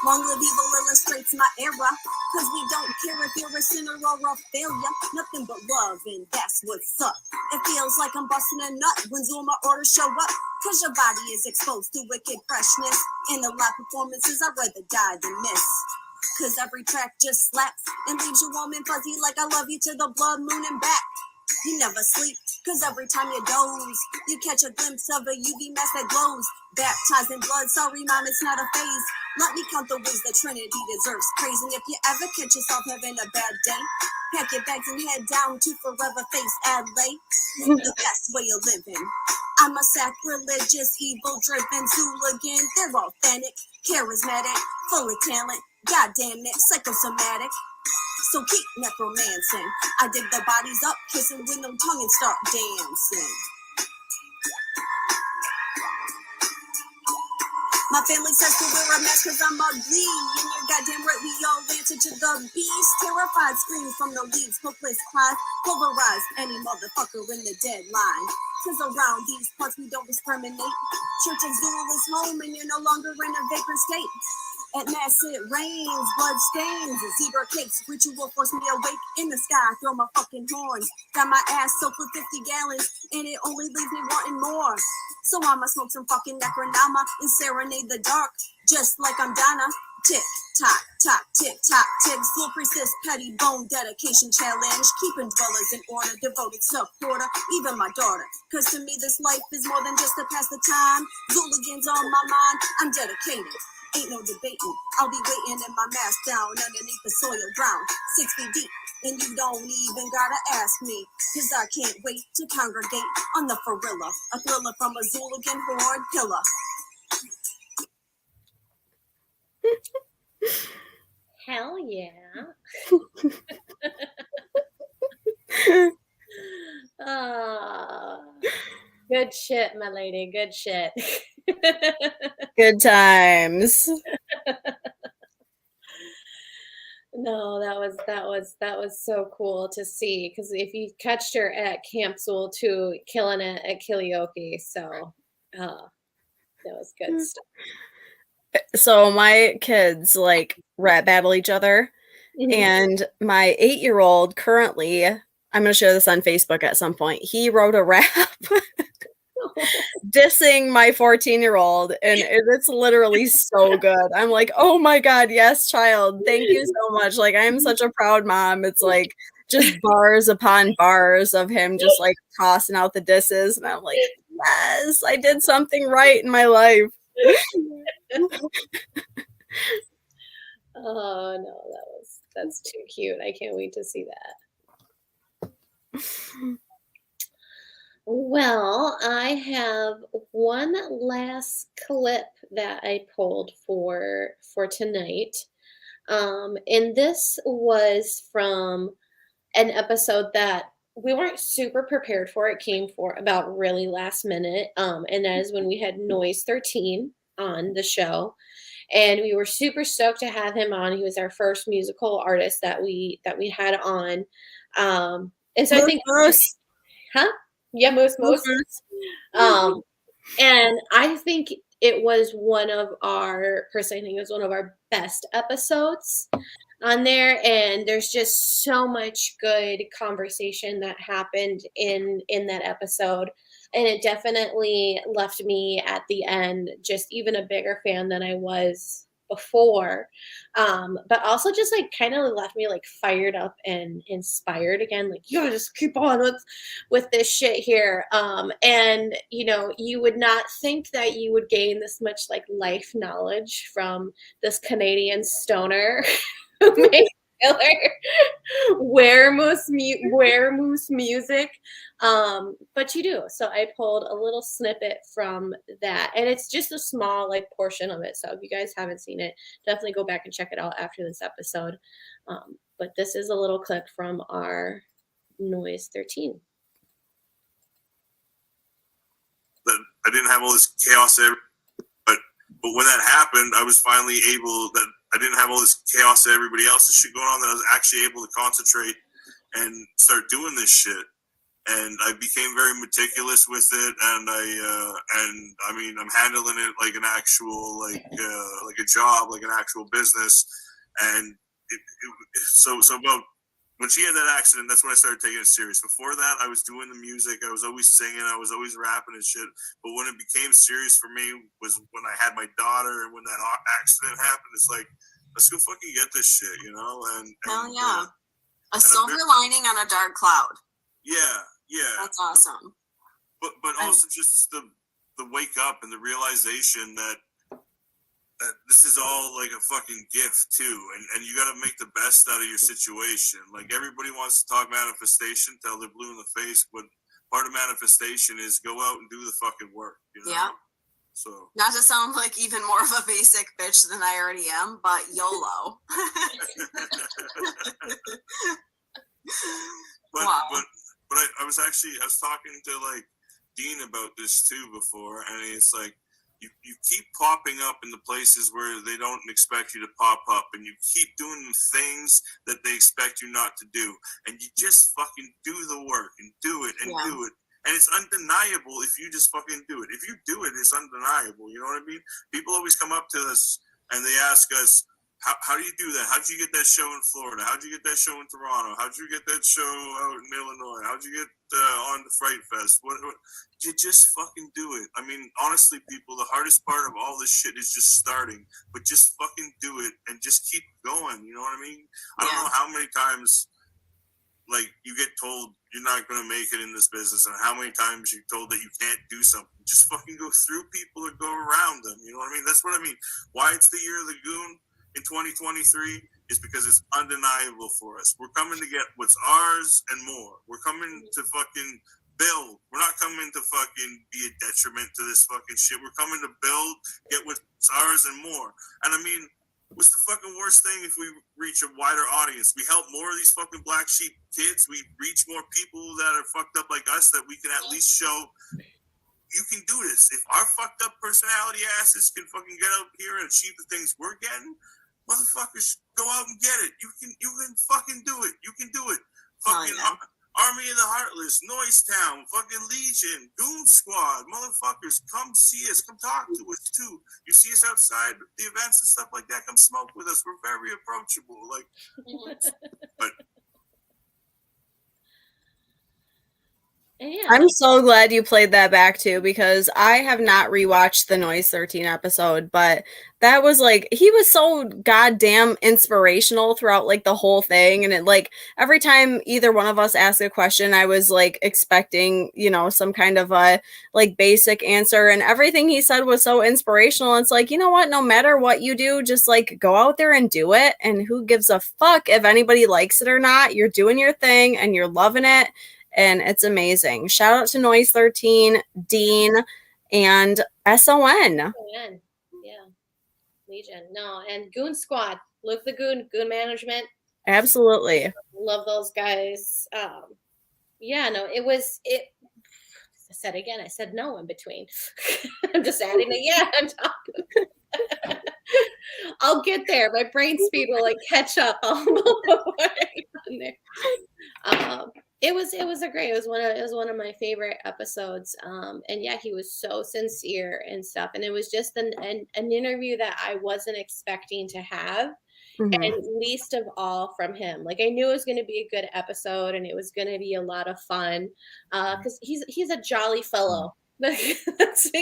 Long live evil illustrates my era, cause we don't care if you're a sinner or a failure. Nothing but love, and that's what's up. It feels like I'm busting a nut when Zuma orders show up, cause your body is exposed to wicked freshness. In the live performances, I'd rather die than miss, cause every track just slaps and leaves you warm and fuzzy like I love you to the blood, moon, and back. You never sleep, cause every time you doze, you catch a glimpse of a UV mask that glows. Baptized in blood, sorry mom, it's not a phase. Let me count the ways the Trinity deserves praise. And if you ever catch yourself having a bad day, pack your bags and head down to forever face Adelaide. The best way of living. I'm a sacrilegious, evil-driven hooligan. They're authentic, charismatic, full of talent. God damn it, psychosomatic. So keep necromancing. I dig the bodies up, kissing with no tongue and start dancing. My family says to wear a mask cause I'm ugly. And you're goddamn right, we all answer to the beast. Terrified screams from the leaves, hopeless cries. Pulverize any motherfucker in the deadline. Cause around these parts we don't discriminate. Church of Zool is home and you're no longer in a vagrant state. At mass it rains, blood stains, zebra cakes. Ritual force me awake in the sky, throw my fucking horns. Got my ass soaked with 50 gallons, and it only leaves me wanting more. So I'ma smoke some fucking necronama and serenade the dark, just like I'm Donna. Tick tock, tock, tick tock, tick. Slow priestess, petty bone dedication challenge. Keeping dwellers in order, devoted supporter, even my daughter. Cause to me this life is more than just to pass the time. Hooligans on my mind, I'm dedicated. Ain't no debating, I'll be waiting in my mask down underneath the soil ground, 6 feet deep, and you don't even gotta ask me, cause I can't wait to congregate on the Farilla, a thriller from a Zooligan horde pillar. Hell yeah. Good shit, my lady. Good shit. Good times. No, that was so cool to see, because if you catched her at Camp Zool too, killing it at karaoke, so that was good stuff. So my kids like rap battle each other, and my 8-year-old currently, I'm going to share this on Facebook at some point. He wrote a rap dissing my 14-year-old, and it's literally so good. I'm like, oh my God, yes, child. Thank you so much. Like, I'm such a proud mom. It's like just bars upon bars of him just like tossing out the disses. And I'm like, yes, I did something right in my life. Oh no, that's too cute. I can't wait to see that. Well, I have one last clip that I pulled for tonight. And this was from an episode that we weren't super prepared for. It came for about really last minute. And that is when we had Noise 13 on the show. And we were super stoked to have him on. He was our first musical artist that we had on. And so I think Yeah, Moose. And I think it was one of our best episodes on there. And there's just so much good conversation that happened in that episode. And it definitely left me at the end just even a bigger fan than I was before. But also just like kind of left me like fired up and inspired again. Like, yo, just keep on with this shit here. And you know, you would not think that you would gain this much like life knowledge from this Canadian stoner who makes killer wear moose music, but you do. So I pulled a little snippet from that, and it's just a small like portion of it. So if you guys haven't seen it, definitely go back and check it out after this episode. But this is a little clip from our Noise 13. That I didn't have all this chaos there, but when that happened, I was finally able that. I didn't have all this chaos that everybody else's shit going on, that I was actually able to concentrate and start doing this shit. And I became very meticulous with it, and I mean, I'm handling it like an actual, like a job, like an actual business. And so about when she had that accident, that's when I started taking it serious. Before that, I was doing the music, I was always singing, I was always rapping and shit. But when it became serious for me was when I had my daughter, and when that accident happened. It's like, let's go fucking get this shit, you know? And hell yeah. A silver lining on a dark cloud. Yeah. That's awesome. But also just the wake up and the realization that this is all like a fucking gift too, and you got to make the best out of your situation. Like everybody wants to talk manifestation till they're blue in the face, but part of manifestation is go out and do the fucking work. You know? Yeah. So not to sound like even more of a basic bitch than I already am, but YOLO. But I was talking to like Dean about this too before, and it's like you keep popping up in the places where they don't expect you to pop up, and you keep doing the things that they expect you not to do, and you just fucking do the work and do it and do it. And it's undeniable if you just fucking do it. If you do it, it's undeniable. You know what I mean? People always come up to us and they ask us, how do you do that? How'd you get that show in Florida? How'd you get that show in Toronto? How'd you get that show out in Illinois? How'd you get on the Fright Fest? What? You just fucking do it. I mean, honestly, people, the hardest part of all this shit is just starting. But just fucking do it and just keep going. You know what I mean? I don't know how many times, like, you get told you're not going to make it in this business, and how many times you're told that you can't do something. Just fucking go through people or go around them. You know what I mean? That's what I mean. Why it's the year of the goon in 2023 is because it's undeniable for us. We're coming to get what's ours and more. We're coming to fucking build. We're not coming to fucking be a detriment to this fucking shit. We're coming to build, get what's ours and more. And I mean, what's the fucking worst thing if we reach a wider audience? We help more of these fucking black sheep kids. We reach more people that are fucked up like us, that we can at least show you can do this. If our fucked up personality asses can fucking get up here and achieve the things we're getting, motherfuckers, go out and get it. You can fucking do it. You can do it. Fucking Army of the Heartless, Noise Town, fucking Legion, Goon Squad, motherfuckers, come see us, come talk to us too. You see us outside the events and stuff like that, come smoke with us. We're very approachable. Like, but yeah. I'm so glad you played that back too, because I have not rewatched the Noise 13 episode, but that was like, he was so goddamn inspirational throughout like the whole thing. And it like every time either one of us asked a question, I was like expecting, you know, some kind of a like basic answer, and everything he said was so inspirational. It's like, you know what, no matter what you do, just like go out there and do it. And who gives a fuck if anybody likes it or not? You're doing your thing and you're loving it. And it's amazing. Shout out to Noise 13, Dean, and SON. Yeah. Legion. No, and Goon Squad. Luke the Goon Management. Absolutely. Love those guys. Yeah, no, I said again, I said no in between. I'm just adding it. I'm talking. I'll get there. My brain speed will like catch up. It was great. It was one of my favorite episodes. And yeah, he was so sincere and stuff. And it was just an interview that I wasn't expecting to have. Mm-hmm. And least of all from him. Like I knew it was going to be a good episode and it was going to be a lot of fun. Because he's a jolly fellow.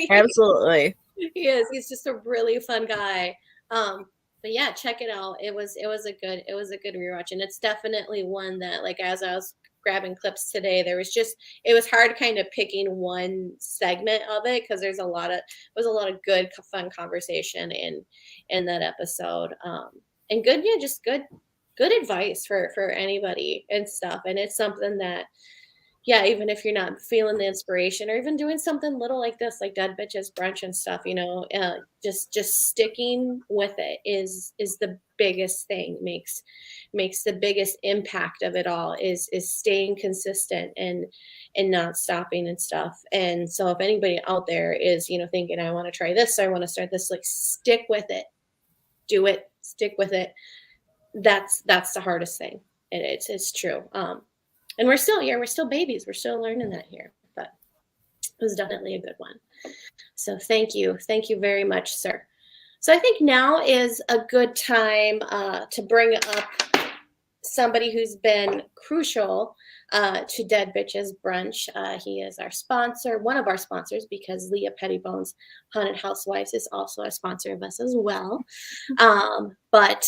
Absolutely. He is. He's just a really fun guy. But yeah, check it out. It was a good rewatch, and it's definitely one that, like, as I was grabbing clips today, it was hard kind of picking one segment of it because there was a lot of good fun conversation in that episode. And good, yeah, just good advice for anybody and stuff. And it's something that, yeah, even if you're not feeling the inspiration or even doing something little like this, like Dead Bitches Brunch and stuff, you know, just sticking with it is the biggest thing, makes the biggest impact of it all is staying consistent and not stopping and stuff. And so if anybody out there is, you know, thinking I want to try this, or I want to start this, like, stick with it, do it, stick with it. That's the hardest thing. And it's true. And we're still babies. We're still learning that here, but it was definitely a good one. So thank you very much, sir. So I think now is a good time to bring up somebody who's been crucial to Dead Bitches Brunch. He is our sponsor, one of our sponsors, because Leah Pettybones Haunted Housewives is also a sponsor of us as well. But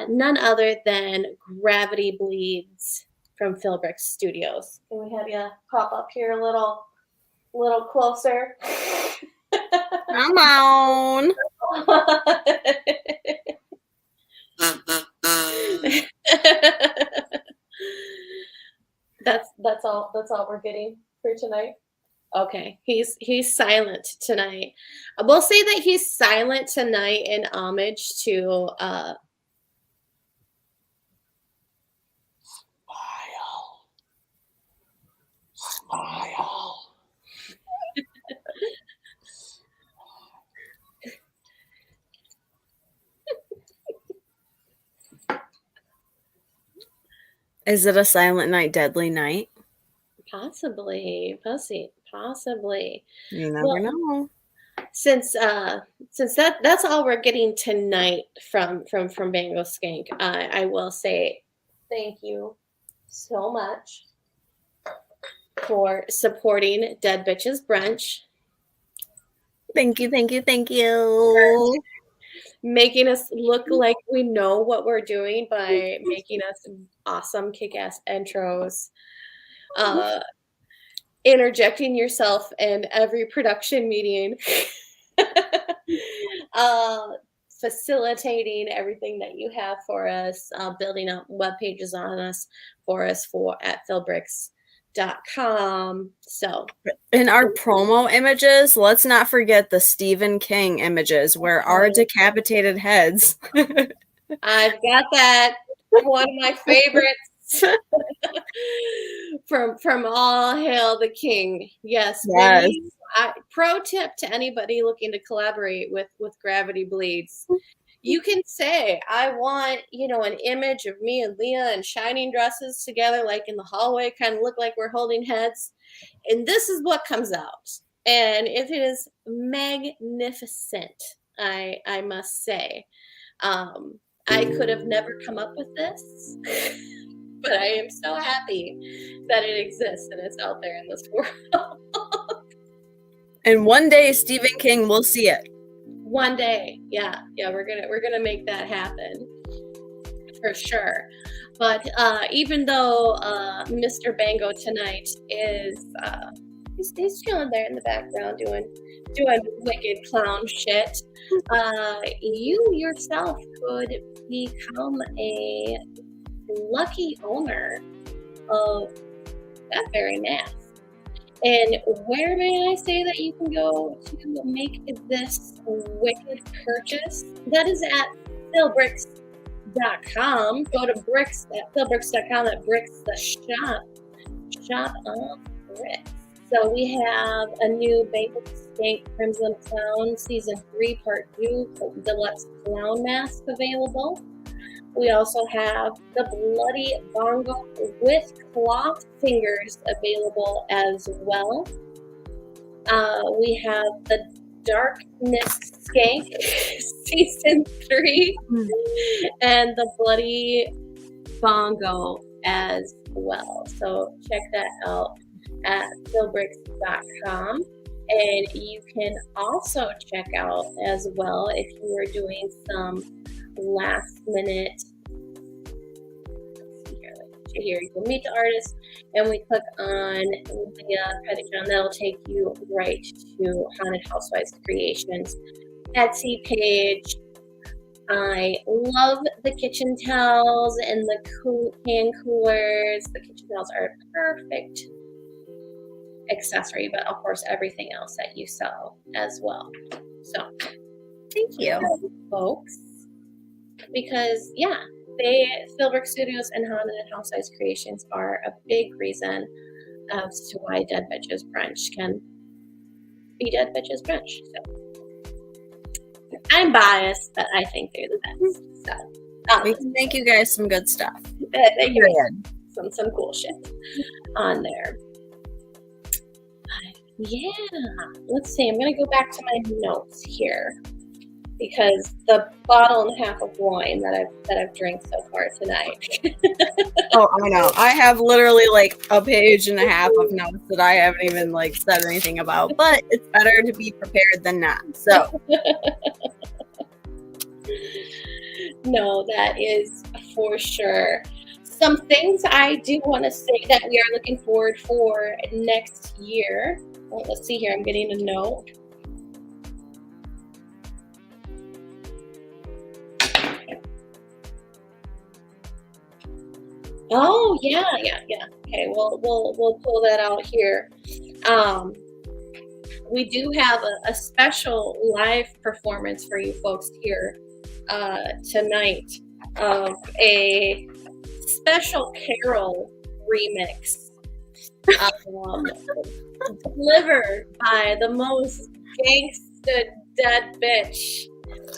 none other than Gravity Bleeds Philbrick Studios. Can we have you pop up here a little closer? Come on. That's all we're getting for tonight. Okay, he's silent tonight. We'll say that he's silent tonight in homage to Smile. Is it a silent night, deadly night? possibly. You never know. Since that's all we're getting tonight from Bango Skank, I will say thank you so much for supporting Dead Bitches Brunch. Thank you. Making us look like we know what we're doing by making us awesome kick-ass intros. Interjecting yourself in every production meeting. Facilitating everything that you have for us, building up web pages on us for us at philbricks.com. So in our promo images, let's not forget the Stephen King images where our decapitated heads. I've got that. One of my favorites. from All Hail the King. Yes. Pro tip to anybody looking to collaborate with Gravity Bleeds. You can say, I want, an image of me and Leah in shining dresses together, like in the hallway, kind of look like we're holding heads. And this is what comes out. And it is magnificent, I must say. I could have never come up with this, but I am so happy that it exists and it's out there in this world. And one day Stephen King will see it. One day. Yeah, we're gonna make that happen for sure. But even though Mr. Bango tonight is he's chilling there in the background doing wicked clown shit, you yourself could become a lucky owner of that very mask. And where may I say that you can go to make this wicked purchase? That is at philbricks.com. Go to bricks at philbricks.com. That bricks the shop on bricks. So we have a new Bango Skank Crimson Clown Season 3 Part 2 Deluxe Clown Mask available. We also have the Bloody Bongo with cloth fingers available as well. We have the Darkness Skank Season 3 and the Bloody Bongo as well. So check that out at philbricks.com. And you can also check out as well if you are doing some last minute. Let's see here. You can meet the artist, and we click on Leah Pettijohn. That'll take you right to Haunted Housewives Creations Etsy page. I love the kitchen towels and the can coolers. The kitchen towels are a perfect accessory, but of course everything else that you sell as well. So thank you, folks. Because Philbrick Studios and Haunted Housewives Creations are a big reason as to why Dead Bitches Brunch can be Dead Bitches Brunch. So I'm biased, but I think they're the best. So we can make you guys some good stuff. Some cool shit on there. Yeah, let's see. I'm gonna go back to my notes here because the bottle and a half of wine that I've drank so far tonight. Oh, I know. I have literally like a page and a half of notes that I haven't even said anything about. But it's better to be prepared than not. So. No, that is for sure. Some things I do want to say that we are looking forward for next year. Well, let's see here. I'm getting a note. Oh yeah. Okay, we'll pull that out here. We do have a special live performance for you folks here tonight of a special carol remix delivered by the most gangsta dead bitch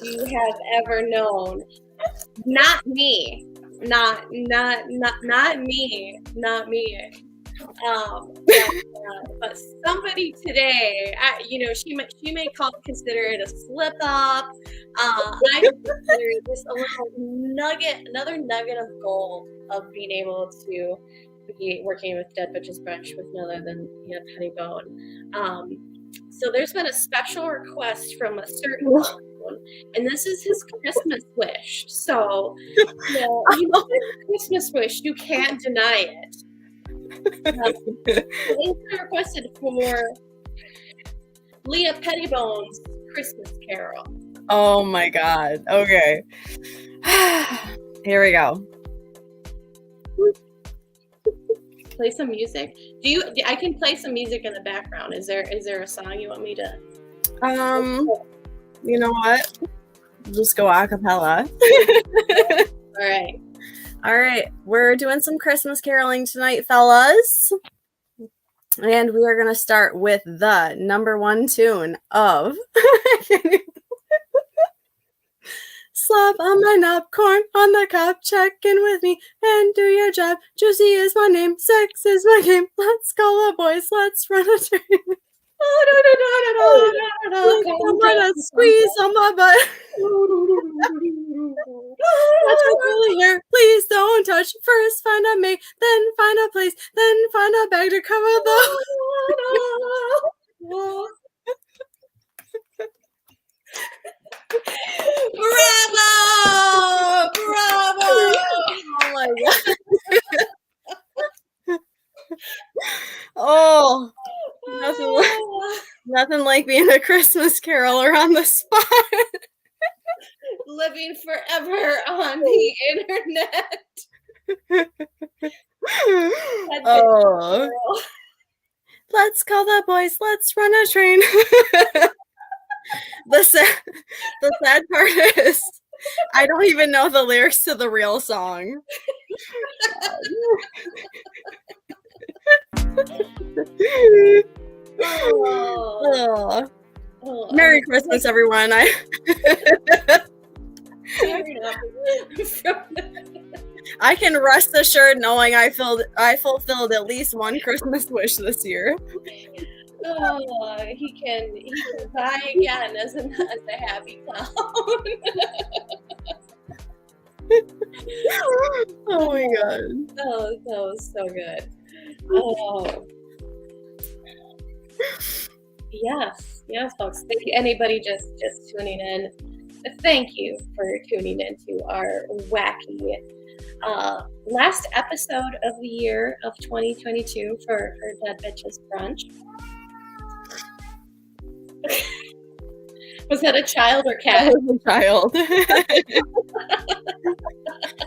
you have ever known. Not me. Not me. But somebody today, she may consider it a slip up. I consider this a little another nugget of gold of being able to be working with Dead Bitches Brunch with none other than Penny Bone. So there's been a special request from a certain one, and this is his Christmas wish. So, Christmas wish, you can't deny it. They requested for Leah Pettibone's Christmas Carol. Oh my God. Okay. Here we go. Play some music. I can play some music in the background. Is there a song you want me to? You know what? Just go a cappella. All right. We're doing some Christmas caroling tonight, fellas. And we are going to start with the number one tune of Slap on my knob, corn on the cob, check in with me and do your job. Juicy is my name, sex is my game. Let's call the boys, let's run a train. I'm gonna squeeze on my butt. That's really here. Please don't touch. First find a mate, then find a place, then find a bag to cover the. Bravo! Oh my God. Oh, nothing like being a Christmas caroler on the spot. Living forever on the internet. Oh. Let's call the boys, let's run a train. The sad part is I don't even know the lyrics to the real song. Merry Christmas, everyone. I can rest assured knowing I fulfilled at least one Christmas wish this year. He can die again as a happy clown. Oh my God. Oh, that was so good. Oh. Yes, folks. Thank you. Anybody just tuning in, thank you for tuning into our wacky last episode of the year of 2022 for Dead Bitches Brunch. Was that a child or cat? That was a child.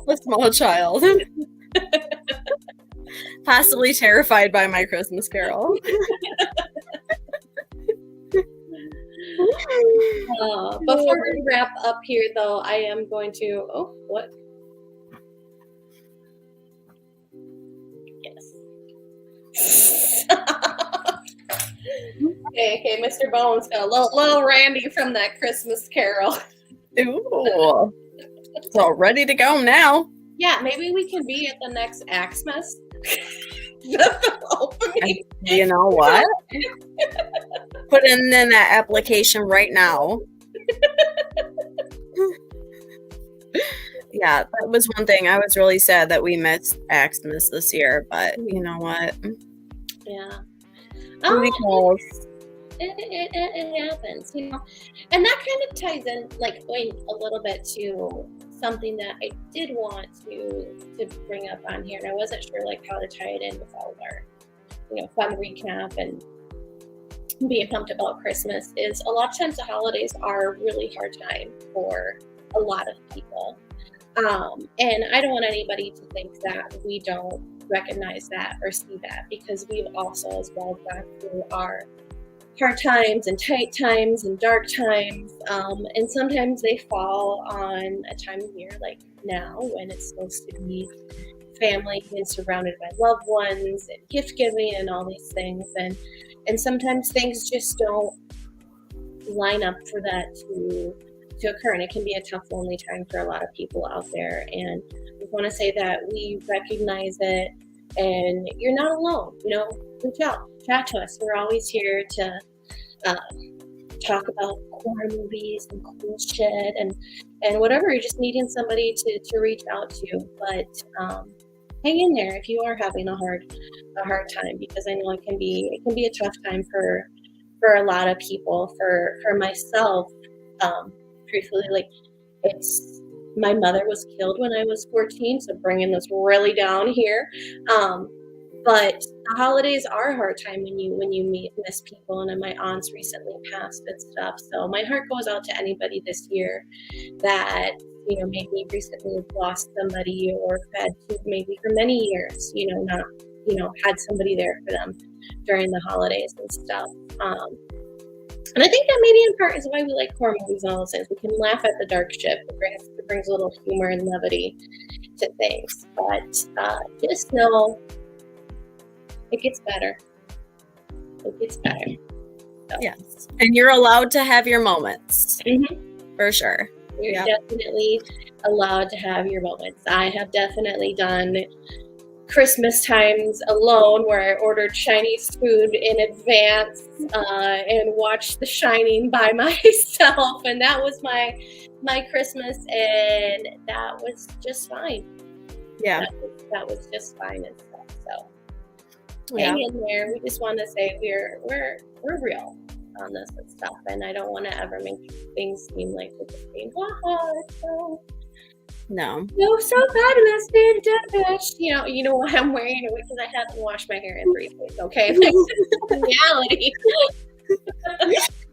A small child. Possibly terrified by my Christmas carol. Before we wrap up here, though, I am going to... Oh, what? Yes. Okay, Mr. Bones got a little Randy from that Christmas carol. Ooh. It's all ready to go now. Yeah, maybe we can be at the next Xmas. You know what? Put in that application right now. Yeah, that was one thing. I was really sad that we missed Xmas this year, but you know what? Yeah. It happens, And that kind of ties in, like, going a little bit to something that I did want to bring up on here, and I wasn't sure like how to tie it in with all of our, fun recap and being pumped about Christmas, is a lot of times the holidays are a really hard time for a lot of people. And I don't want anybody to think that we don't recognize that or see that, because we've also as well gone through our hard times and tight times and dark times. And sometimes they fall on a time of year like now, when it's supposed to be family and surrounded by loved ones and gift giving and all these things. And sometimes things just don't line up for that to occur. And it can be a tough, lonely time for a lot of people out there. And we want to say that we recognize it, and you're not alone. Reach out, chat to us. We're always here to talk about horror movies and cool shit and whatever. You're just needing somebody to reach out to. But hang in there if you are having a hard time, because I know it can be a tough time for a lot of people. For myself, truthfully, like, my mother was killed when I was 14, so bringing this really down here. But the holidays are a hard time when you miss people, and my aunts recently passed and stuff. So my heart goes out to anybody this year that maybe recently lost somebody, or had to maybe for many years not had somebody there for them during the holidays and stuff. And I think that maybe in part is why we like horror movies and all those things. We can laugh at the dark shit. It brings a little humor and levity to things. But just know it gets better. It gets better. So. Yes. And you're allowed to have your moments. Mm-hmm. For sure. You're definitely allowed to have your moments. I have definitely done Christmas times alone, where I ordered Chinese food in advance and watched The Shining by myself, and that was my Christmas, and that was just fine. Yeah, that was just fine and stuff. So hang in there. We just want to say we're real on this and stuff, and I don't want to ever make things seem like we're just being No, so fabulous, being a dead bitch. You know why I'm wearing it, because I haven't washed my hair in 3 days. Okay, reality.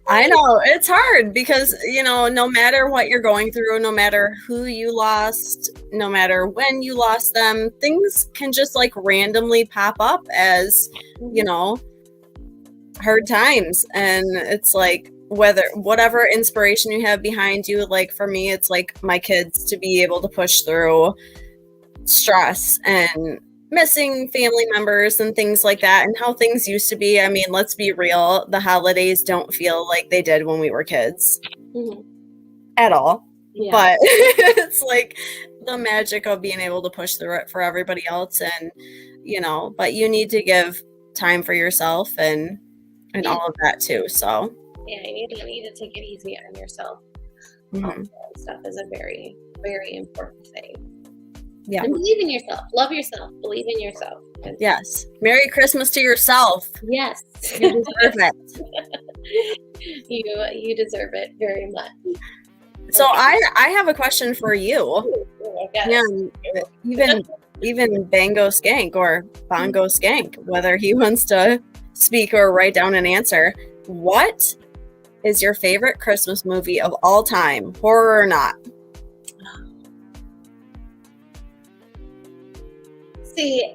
I know it's hard because no matter what you're going through, no matter who you lost, no matter when you lost them, things can just like randomly pop up as hard times, and it's like, whatever inspiration you have behind you, like for me, it's like my kids to be able to push through stress and missing family members and things like that, and how things used to be. I mean, let's be real, the holidays don't feel like they did when we were kids at all. Yeah. But it's like the magic of being able to push through it for everybody else, and but you need to give time for yourself and all of that too. So yeah, you need to take it easy on yourself. Mm-hmm. Stuff is a very, very important thing. Yeah. And believe in yourself. Love yourself. Believe in yourself. Yes. Merry Christmas to yourself. Yes. You deserve it. You deserve it very much. So I have a question for you. Yeah, even Bango Skank or Bongo Skank, whether he wants to speak or write down an answer. What is your favorite Christmas movie of all time, horror or not? See,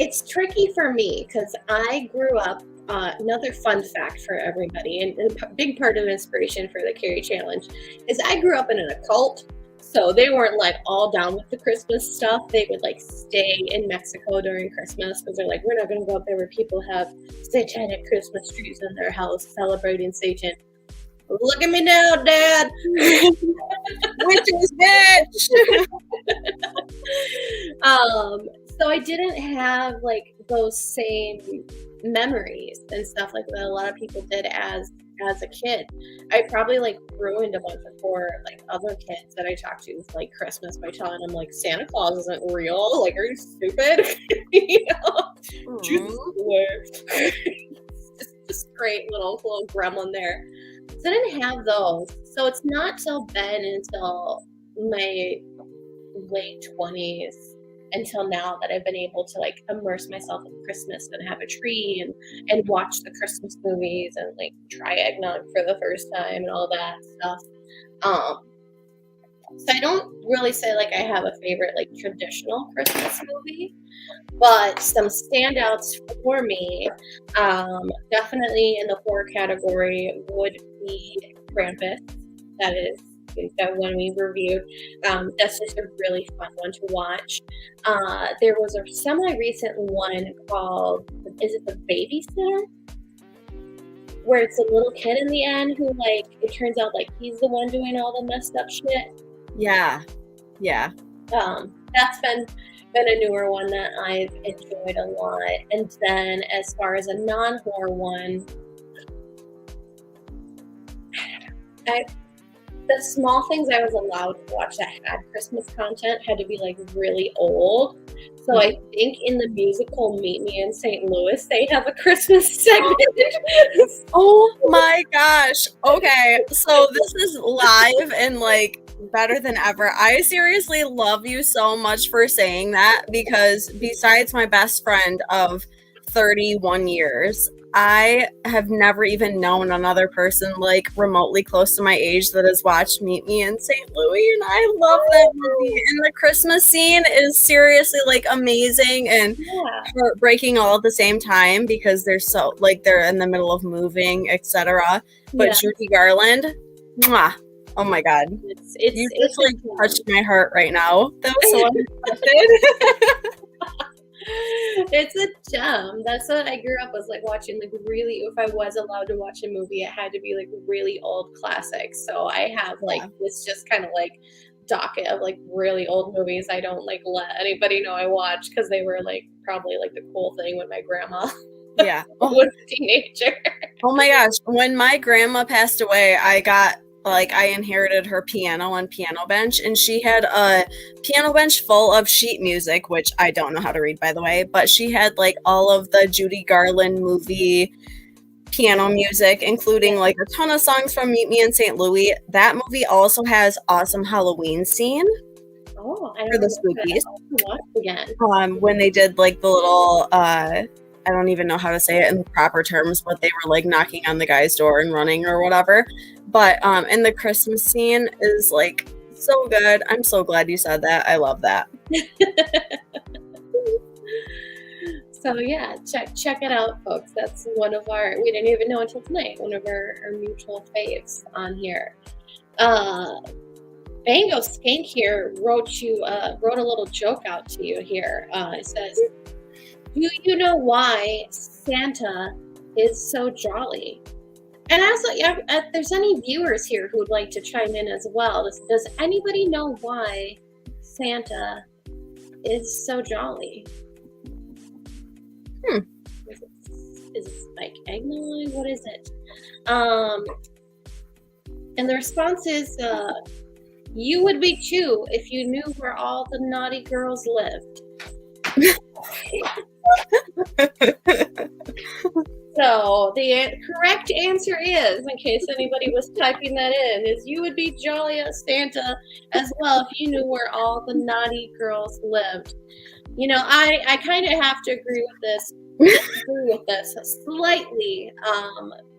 it's tricky for me because I grew up, another fun fact for everybody, and a big part of inspiration for the Carrie Challenge is I grew up in an occult, so they weren't like all down with the Christmas stuff. They would like stay in Mexico during Christmas because they're like, we're not going to go up there where people have satanic Christmas trees in their house celebrating Satan. Look at me now, Dad. Witches, bitch. So I didn't have like those same memories and stuff like that a lot of people did as a kid. I probably like ruined a bunch of for like other kids that I talked to like Christmas by telling them like Santa Claus isn't real. Like, are you stupid? Just great little gremlin there. So I didn't have those. So it's not till then until my late 20s until now that I've been able to like immerse myself in Christmas and have a tree and watch the Christmas movies and like try eggnog for the first time and all that stuff. So I don't really say like I have a favorite like traditional Christmas movie, but some standouts for me, definitely in the horror category would be Krampus. That is the one we reviewed. That's just a really fun one to watch. There was a semi-recent one called, is it The Babysitter? Where it's a little kid in the end who like, it turns out like he's the one doing all the messed up shit. Yeah. That's been a newer one that I've enjoyed a lot. And then as far as a non-horror one, the small things I was allowed to watch that had Christmas content had to be like really old. So I think in the musical Meet Me in St. Louis, they have a Christmas segment. Oh my gosh. Okay. So this is live and like better than ever. I seriously love you so much for saying that, because besides my best friend of 31 years, I have never even known another person like remotely close to my age that has watched Meet Me in St. Louis, and I love that movie. And the Christmas scene is seriously like amazing and heartbreaking all at the same time, because they're so like they're in the middle of moving, etc. But Judy Garland, mwah. Oh my god. You just like touched my heart right now. That was so unexpected. It's a gem. That's what I grew up was like watching, like really, if I was allowed to watch a movie, it had to be like really old classics. So I have like this just kind of like docket of like really old movies I don't like let anybody know I watch, because they were like probably like the cool thing when my grandma was a teenager. Oh my gosh. When my grandma passed away, I inherited her piano and piano bench, and she had a piano bench full of sheet music, which I don't know how to read, by the way, but she had like all of the Judy Garland movie piano music, including like a ton of songs from Meet Me in St. Louis. That movie also has awesome Halloween scene for the spookies. Watch again. When they did like the little I don't even know how to say it in proper terms, but they were like knocking on the guy's door and running or whatever. But and the Christmas scene is like so good. I'm so glad you said that. I love that. So yeah, check it out, folks. That's one of our, we didn't even know until tonight, one of our mutual faves on here. Bango Skank here wrote a little joke out to you here. It says, do you know why Santa is so jolly? And also, if there's any viewers here who would like to chime in as well, does anybody know why Santa is so jolly? Is it like eggnog? What is it? And the response is, you would be too if you knew where all the naughty girls lived. So the correct answer is, in case anybody was typing that in, is you would be jolly as Santa as well if you knew where all the naughty girls lived. You know, I kind of have to agree with this slightly,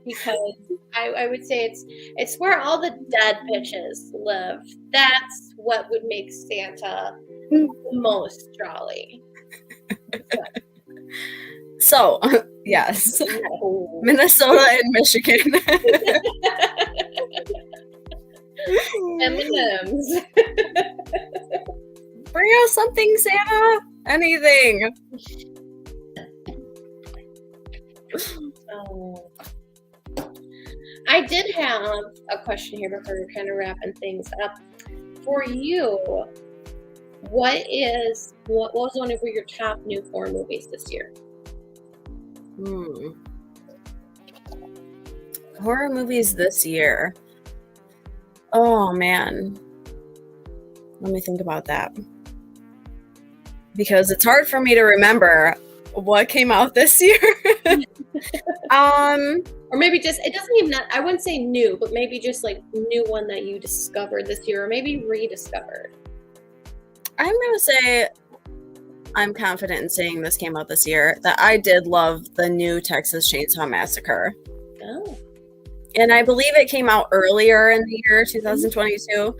because I would say it's where all the dead bitches live. That's what would make Santa the most jolly. So, yes, Minnesota and Michigan. M&Ms. Bring us something, Santa. Anything. I did have a question here before we're kind of wrapping things up. For you, what was one of your top new horror movies this year? Horror movies this year. Oh man. Let me think about that. Because it's hard for me to remember what came out this year. Or maybe just, it doesn't even, I wouldn't say new, but maybe just like new one that you discovered this year, or maybe rediscovered. I'm gonna say I'm confident in saying this came out this year, that I did love the new Texas Chainsaw Massacre. Oh. And I believe it came out earlier in the year 2022.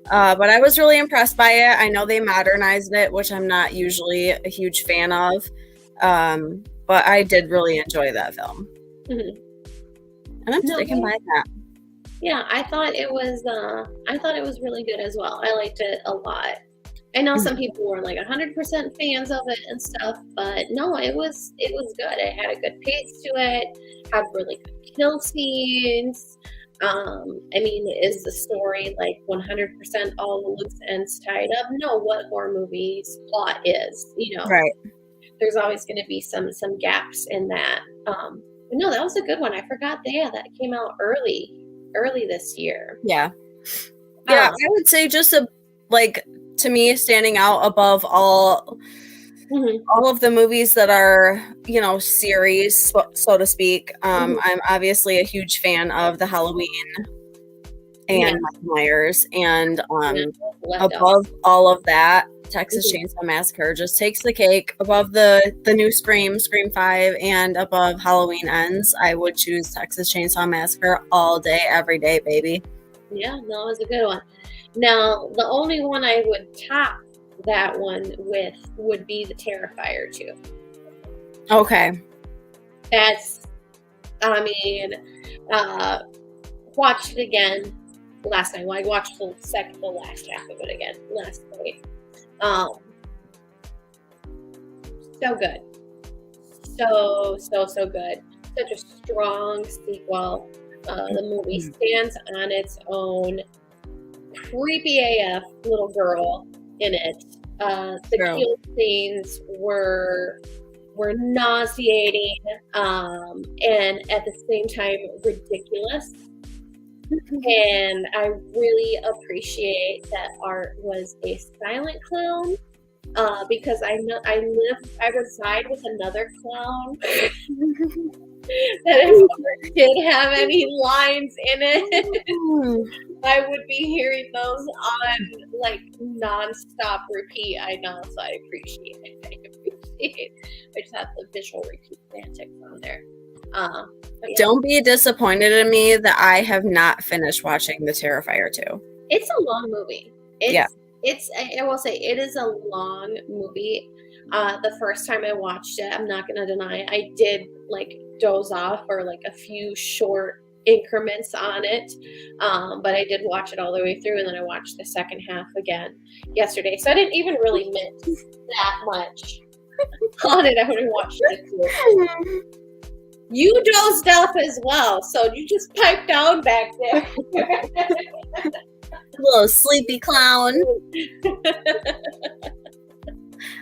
But I was really impressed by it. I know they modernized it, which I'm not usually a huge fan of. But I did really enjoy that film. Mhm. And I'm sticking by that. Yeah, I thought it was really good as well. I liked it a lot. I know some people were like 100% fans of it and stuff, but no, it was good. It had a good pace to it, had really good kill scenes. I mean, is the story like 100% all the loose ends tied up? No, what horror movie's plot is, Right. There's always going to be some gaps in that. But no, that was a good one. I forgot that came out early this year. Yeah. Yeah, I would say just to me, standing out above all of the movies that are, series, so to speak. I'm obviously a huge fan of the Halloween and Michael Myers, and above all of that, Texas Chainsaw Massacre just takes the cake. Above the new Scream 5, and above Halloween Ends, I would choose Texas Chainsaw Massacre all day, every day, baby. Yeah, no, it was a good one. Now, the only one I would top that one with would be the Terrifier 2. Okay. Watched it again last night. Well, I watched the last half of it again last night. So good. So good. Such a strong sequel. The movie stands on its own. Creepy AF little girl in it. The kill scenes were nauseating, and at the same time ridiculous. And I really appreciate that Art was a silent clown, because I reside with another clown that if Art did have any lines in it, I would be hearing those on like non-stop repeat. I know, so I appreciate it. I just have the visual repeat antics on there. Don't be disappointed in me that I have not finished watching The Terrifier 2. It's a long movie. I will say it is a long movie. The first time I watched it, I'm not gonna deny, I did like doze off or like a few short increments on it, but I did watch it all the way through, and then I watched the second half again yesterday, so I didn't even really miss that much on it. I only watched it. You dozed off as well, so you just piped down back there. Little sleepy clown.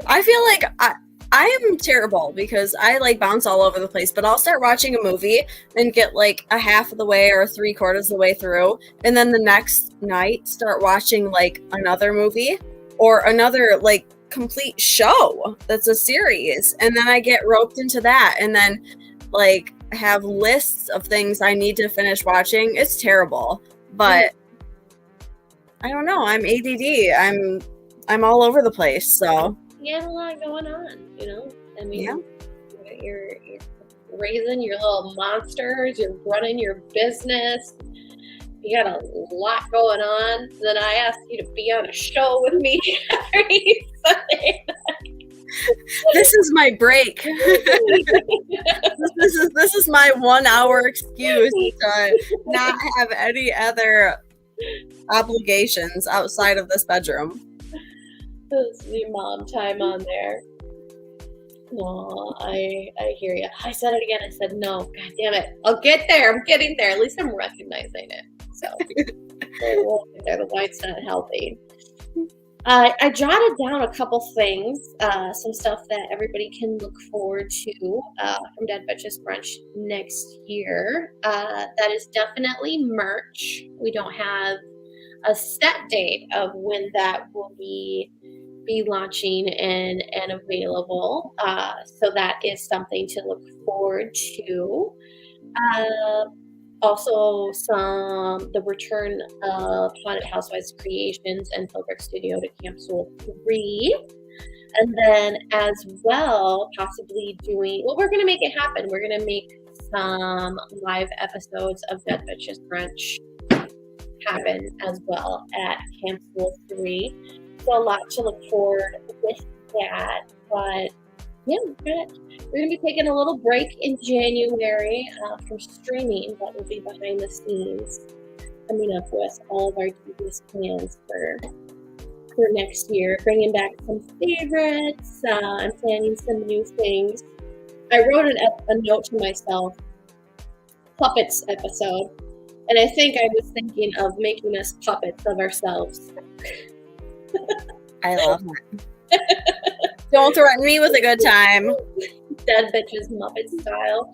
I feel like I am terrible because I like bounce all over the place, but I'll start watching a movie and get like a half of the way or 3/4 of the way through, and then the next night start watching like another movie or another like complete show that's a series, and then I get roped into that, and then like have lists of things I need to finish watching. It's terrible, but I don't know. I'm ADD. I'm all over the place, so. You have a lot going on, I mean, you're raising your little monsters, you're running your business, you got a lot going on. Then I asked you to be on a show with me every Sunday night. This is my break. this is my 1 hour excuse to not have any other obligations outside of this bedroom. This is your mom time on there. No, I hear you. I said it again. I said no. God damn it! I'll get there. I'm getting there. At least I'm recognizing it. So we'll get there. The wine's not healthy. I jotted down a couple things, some stuff that everybody can look forward to from Dead Bitches Brunch next year. That is definitely merch. We don't have a set date of when that will be launching and available. So that is something to look forward to. Also, the return of Haunted Housewives Creations and Philbrook Studio to Camp Soul 3. And then as well, possibly we're going to make it happen. We're going to make some live episodes of Dead Bitches Brunch happen as well at Camp Soul 3. So a lot to look forward with that. But yeah, we're going to be taking a little break in January from streaming, but we'll be behind the scenes coming up with all of our devious plans for next year, bringing back some favorites and planning some new things. I wrote a note to myself, puppets episode, and I think I was thinking of making us puppets of ourselves. I love that. Don't threaten me with a good time. Dead Bitches Muppet style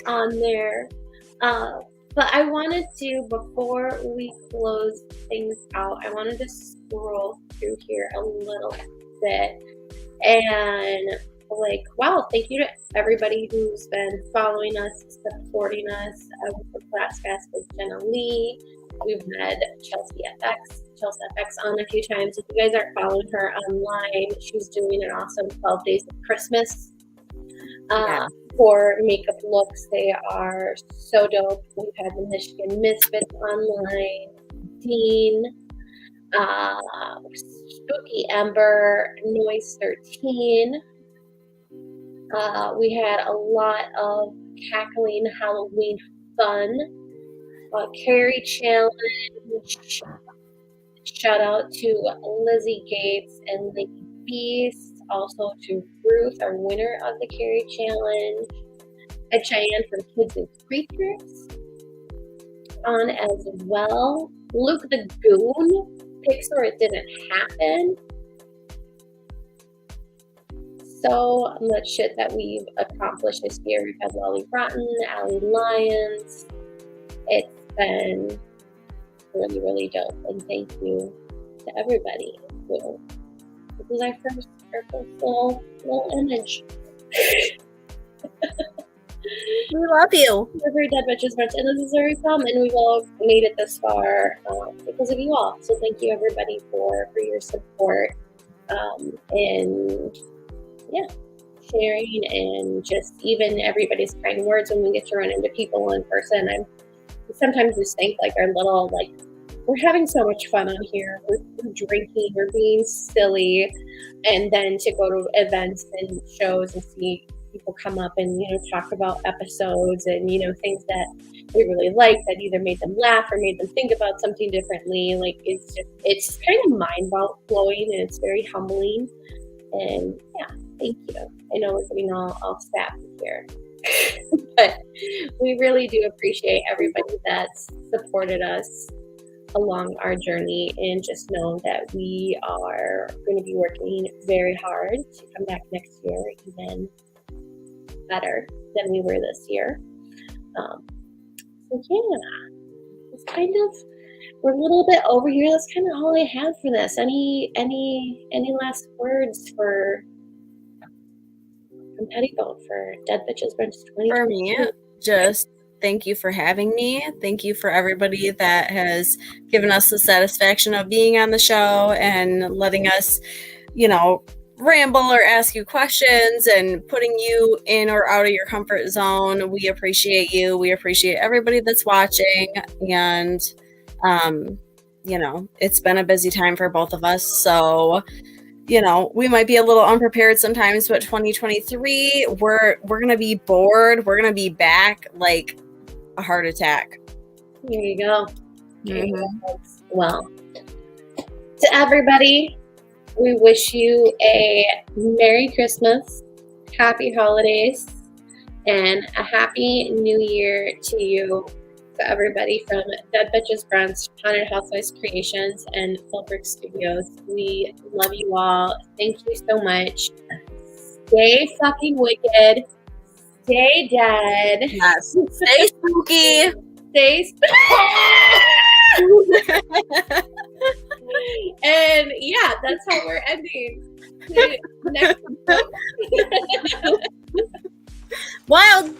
on there. But I wanted to, before we close things out, I wanted to scroll through here a little bit and wow, thank you to everybody who's been following us, supporting us. For ClassCast with Jenna Lee. We've had Chelsea FX on a few times. If you guys aren't following her online, she's doing an awesome 12 Days of Christmas for makeup looks. They are so dope. We've had the Michigan Misfits online, Dean, Spooky Ember, Noise 13. We had a lot of cackling Halloween fun. Carrie Challenge. Shout out to Lizzie Gates and Lady Beast. Also to Ruth, our winner of the Carrie Challenge. A Cheyenne from Kids and Creatures on as well. Luke the Goon. Pixar, it didn't happen. So much shit that we've accomplished this year. We've had Lolly Rotten, Allie Lyons. It's been really, really dope. And thank you to everybody. This is our first little image. We love you. We're very Dead Bitches Brunch, and this is where we come, and we've all made it this far because of you all. So thank you, everybody, for your support and sharing, and just even everybody's kind words when we get to run into people in person. I sometimes just think our little we're having so much fun on here. We're drinking, we're being silly, and then to go to events and shows and see people come up and talk about episodes and things that we really like that either made them laugh or made them think about something differently. It's kind of mind blowing, and it's very humbling. And thank you. I know we're getting all sappy here, but we really do appreciate everybody that's supported us along our journey, and just know that we are going to be working very hard to come back next year even better than we were this year. It's kind of, we're a little bit over here. That's kind of all I have for this. Any last words from Pettiboat for Dead Bitches Brunch 2022? For me, just thank you for having me. Thank you for everybody that has given us the satisfaction of being on the show and letting us, ramble or ask you questions and putting you in or out of your comfort zone. We appreciate you. We appreciate everybody that's watching. And, it's been a busy time for both of us. So, we might be a little unprepared sometimes, but 2023, we're going to be bored. We're going to be back like a heart attack. Here you go. Well, to everybody, we wish you a Merry Christmas, Happy Holidays, and a Happy New Year to you, to everybody from Dead Bitches Brunch, Haunted Housewives Creations, and Philbrook Studios. We love you all. Thank you so much. Stay fucking wicked. Stay dead. Yes. Stay spooky. Stay spooky. And that's how we're ending. Next Wild